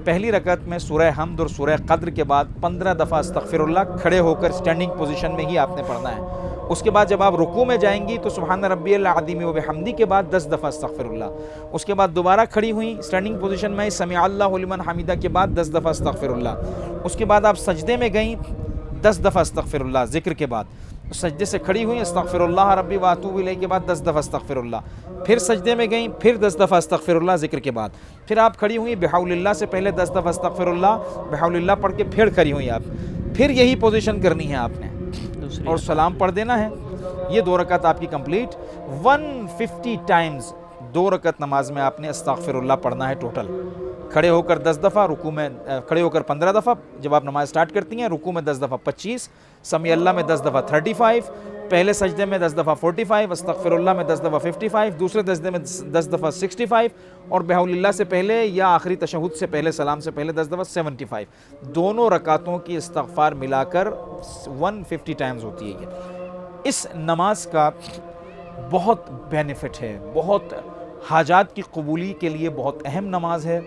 پہلی رکعت میں سورہ حمد اور سورہ قدر کے بعد 15 دفعہ استغفر اللہ کھڑے ہو کر اسٹینڈنگ پوزیشن میں ہی آپ نے پڑھنا ہے. اس کے بعد جب آپ رکوع میں جائیں گی تو سبحان ربی العظیم و بحمدی کے بعد 10 دفعہ استغفر اللہ. اس کے بعد دوبارہ کھڑی ہوئی اسٹینڈنگ پوزیشن میں سمیع اللہ لمن حمیدہ کے بعد 10 دفعہ استغفر اللہ. اس کے بعد آپ سجدے میں گئیں 10 دفعہ استغفر اللہ ذکر کے بعد. سجدے سے کھڑی ہوئی استغفر اللہ ربی واتوب الیہ کے بعد 10 دفعہ استغفر اللہ. پھر سجدے میں گئیں پھر 10 دفعہ استغفر اللہ ذکر کے بعد. پھر آپ کھڑی ہوئی بحول اللہ سے پہلے 10 دفعہ استغفر اللہ بحول اللہ پڑھ کے پھر کھڑی ہوئی آپ. پھر یہی پوزیشن کرنی ہے آپ نے اور سلام پڑھ دینا ہے. یہ 2 رکعت آپ کی کمپلیٹ. 150 ٹائمز 2 رکعت نماز میں آپ نے استغفر اللہ پڑھنا ہے ٹوٹل. کھڑے ہو کر 10 دفعہ، رکوع میں کھڑے ہو کر 15 دفعہ جب آپ نماز سٹارٹ کرتی ہیں، رکوع میں 10 دفعہ 25، سمیع اللہ میں 10 دفعہ 35، پہلے سجدے میں 10 دفعہ 45، استغفر اللہ میں 10 دفعہ 55، دوسرے سجدے میں 10 دفعہ 65 اور بحول اللہ سے پہلے یا آخری تشہد سے پہلے سلام سے پہلے 10 دفعہ 75. دونوں رکعتوں کی استغفار ملا کر 150 ٹائمز ہوتی ہے. یہ اس نماز کا بہت بینیفٹ ہے، بہت حاجات کی قبولی کے لیے بہت اہم نماز ہے.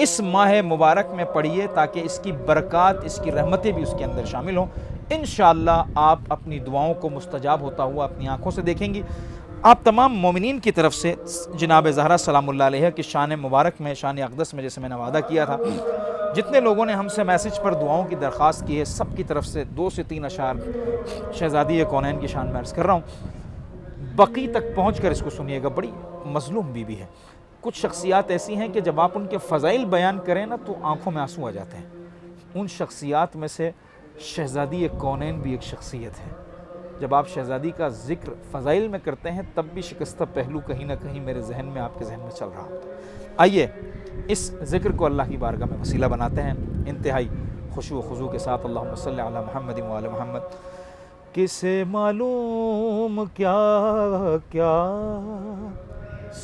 اس ماہ مبارک میں پڑھیے تاکہ اس کی برکات، اس کی رحمتیں بھی اس کے اندر شامل ہوں. انشاءاللہ آپ اپنی دعاؤں کو مستجاب ہوتا ہوا اپنی آنکھوں سے دیکھیں گی. آپ تمام مومنین کی طرف سے جناب زہرا سلام اللہ علیہ کی شان مبارک میں، شان اقدس میں، جیسے میں نے وعدہ کیا تھا، جتنے لوگوں نے ہم سے میسج پر دعاؤں کی درخواست کی ہے سب کی طرف سے 2 سے 3 اشعار شہزادی کونین کی شان میں عرض کر رہا ہوں. بقی تک پہنچ کر اس کو سنیے گا. بڑی مظلوم بیوی ہے. کچھ شخصیات ایسی ہیں کہ جب آپ ان کے فضائل بیان کریں نا تو آنکھوں میں آنسو آ جاتے ہیں. ان شخصیات میں سے شہزادی کونین بھی ایک شخصیت ہے. جب آپ شہزادی کا ذکر فضائل میں کرتے ہیں تب بھی شکستہ پہلو کہیں نہ کہیں میرے ذہن میں، آپ کے ذہن میں چل رہا ہوتا ہے. آئیے اس ذکر کو اللہ کی بارگاہ میں وسیلہ بناتے ہیں انتہائی خشوع و خضوع کے ساتھ. اللہم صلی علی محمد و علی محمد. کسے معلوم کیا کیا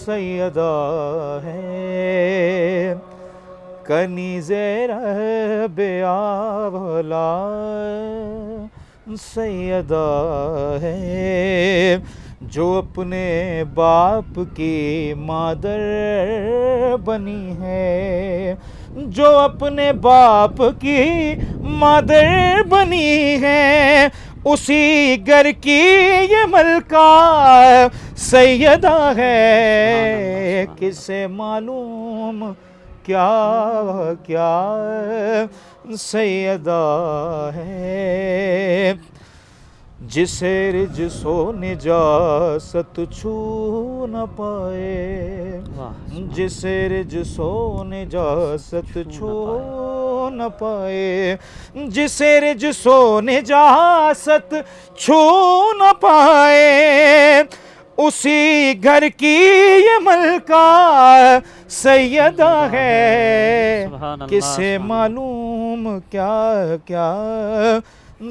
سیدہ ہے، کنیز رب اولا سیدہ ہے، جو اپنے باپ کی مادر بنی ہے، جو اپنے باپ کی مادر بنی ہے، اسی گھر کی یہ ملکہ سیدہ ہے. کسے معلوم کیا کیا سیدہ ہے، جسے رجس و نجاست چھو نہ پائے، جسے رجس و نجاست چھو نہ پائے، جسے رجس و نجاست چھو نہ پائے، اسی گھر کی یہ ملکہ سیدہ ہے. کسے معلوم کیا کیا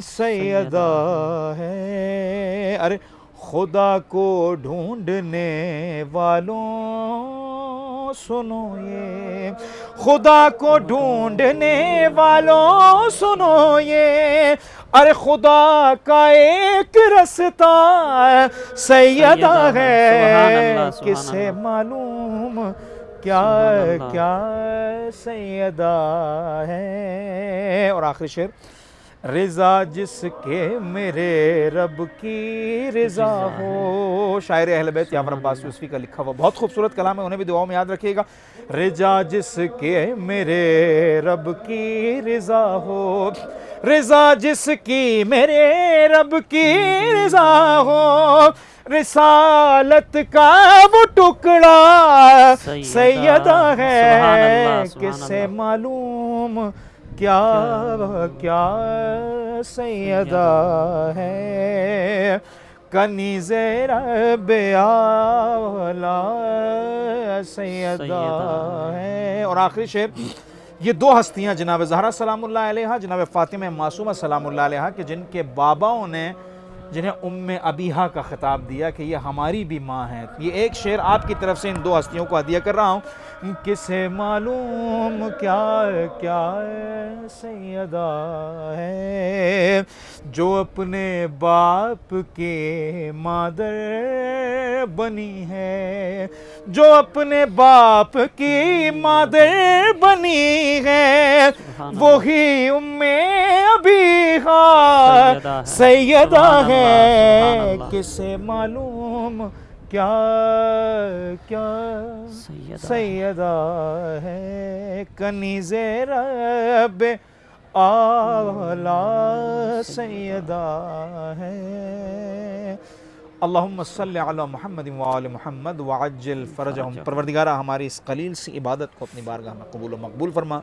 سیدہ ہے. ارے خدا کو ڈھونڈنے والوں سنو یہ، خدا کو ڈھونڈنے والوں سنو یہ، ارے خدا کا ایک رستہ سیدہ ہے. کسے معلوم کیا کیا سیدہ ہے. اور آخری شعر، رضا جس کے میرے رب کی رضا ہو. شاعر اہل بیت یعفر عباس یوسفی کا لکھا ہوا بہت خوبصورت کلام ہے، انہیں بھی دعاؤں میں یاد رکھیے گا. رضا جس کے میرے رب کی رضا ہو، رضا جس کی میرے رب کی رضا ہو، رسالت کا وہ ٹکڑا سیدہ ہے. کسے معلوم کیا کیا سیدہ ہے. کنیز رب اعلیٰ سیدہ ہے. اور آخری شعر، یہ دو ہستیاں جناب زہرا سلام اللہ علیہا، جناب فاطمہ معصومہ سلام اللہ علیہا، کہ جن کے باباؤں نے جنہیں ام ابیہا کا خطاب دیا کہ یہ ہماری بھی ماں ہیں. یہ ایک شعر آپ کی طرف سے ان دو ہستیوں کو ہدیہ کر رہا ہوں. کسے معلوم کیا کیا سیدہ ہے، جو اپنے باپ کے مادر بنی ہے، جو اپنے باپ کی مادر بنی ہے، وہی ام ابیہا سیدہ ہے. کسے معلوم کیا کیا سیدہ ہے، کنیز رب اعلیٰ سیدہ ہے. اللہم صلی علی محمد وآل محمد وعجل فرجہم. پروردگارہ ہماری اس قلیل سی عبادت کو اپنی بارگاہ میں قبول و مقبول فرما.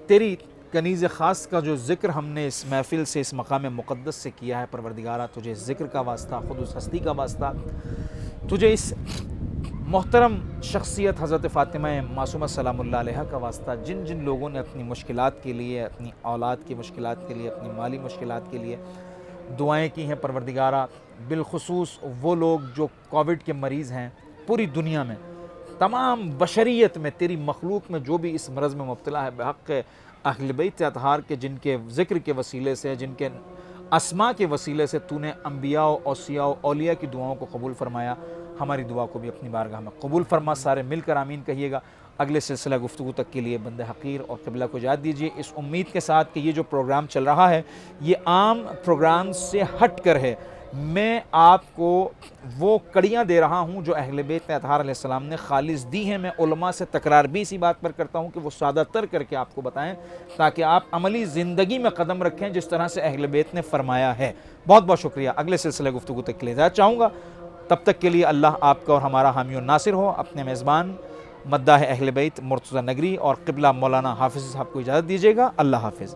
تیری کنیز خاص کا جو ذکر ہم نے اس محفل سے، اس مقام مقدس سے کیا ہے، پروردگارہ تجھے ذکر کا واسطہ، خود اس ہستی کا واسطہ، تجھے اس محترم شخصیت حضرت فاطمہ معصومہ سلام اللہ علیہ کا واسطہ، جن جن لوگوں نے اپنی مشکلات کے لیے، اپنی اولاد کی مشکلات کے لیے، اپنی مالی مشکلات کے لیے دعائیں کی ہیں، پروردگارہ بالخصوص وہ لوگ جو کووڈ کے مریض ہیں پوری دنیا میں، تمام بشریت میں، تیری مخلوق میں جو بھی اس مرض میں مبتلا ہے، بحق اہل بیت اطہار کے، جن کے ذکر کے وسیلے سے، جن کے اسماء کے وسیلے سے تو نے انبیاء و اوصیاء و اولیاء کی دعاؤں کو قبول فرمایا، ہماری دعا کو بھی اپنی بارگاہ میں قبول فرما. سارے مل کر آمین کہیے گا. اگلے سلسلہ گفتگو تک کے لیے بندہ حقیر اور قبلہ کو اجازت دیجیے، اس امید کے ساتھ کہ یہ جو پروگرام چل رہا ہے یہ عام پروگرام سے ہٹ کر ہے. میں آپ کو وہ کڑیاں دے رہا ہوں جو اہل بیت اطہار علیہ السلام نے خالص دی ہیں. میں علماء سے تکرار بھی اسی بات پر کرتا ہوں کہ وہ سادہ تر کر کے آپ کو بتائیں تاکہ آپ عملی زندگی میں قدم رکھیں جس طرح سے اہل بیت نے فرمایا ہے. بہت بہت شکریہ. اگلے سلسلہ گفتگو تک کے لیے اجازت چاہوں گا. تب تک کے لیے اللہ آپ کا اور ہمارا حامی و ناصر ہو. اپنے میزبان مداح اہل بیت مرتضی نگری اور قبلہ مولانا حافظ صاحب کو اجازت دیجیے گا. اللہ حافظ.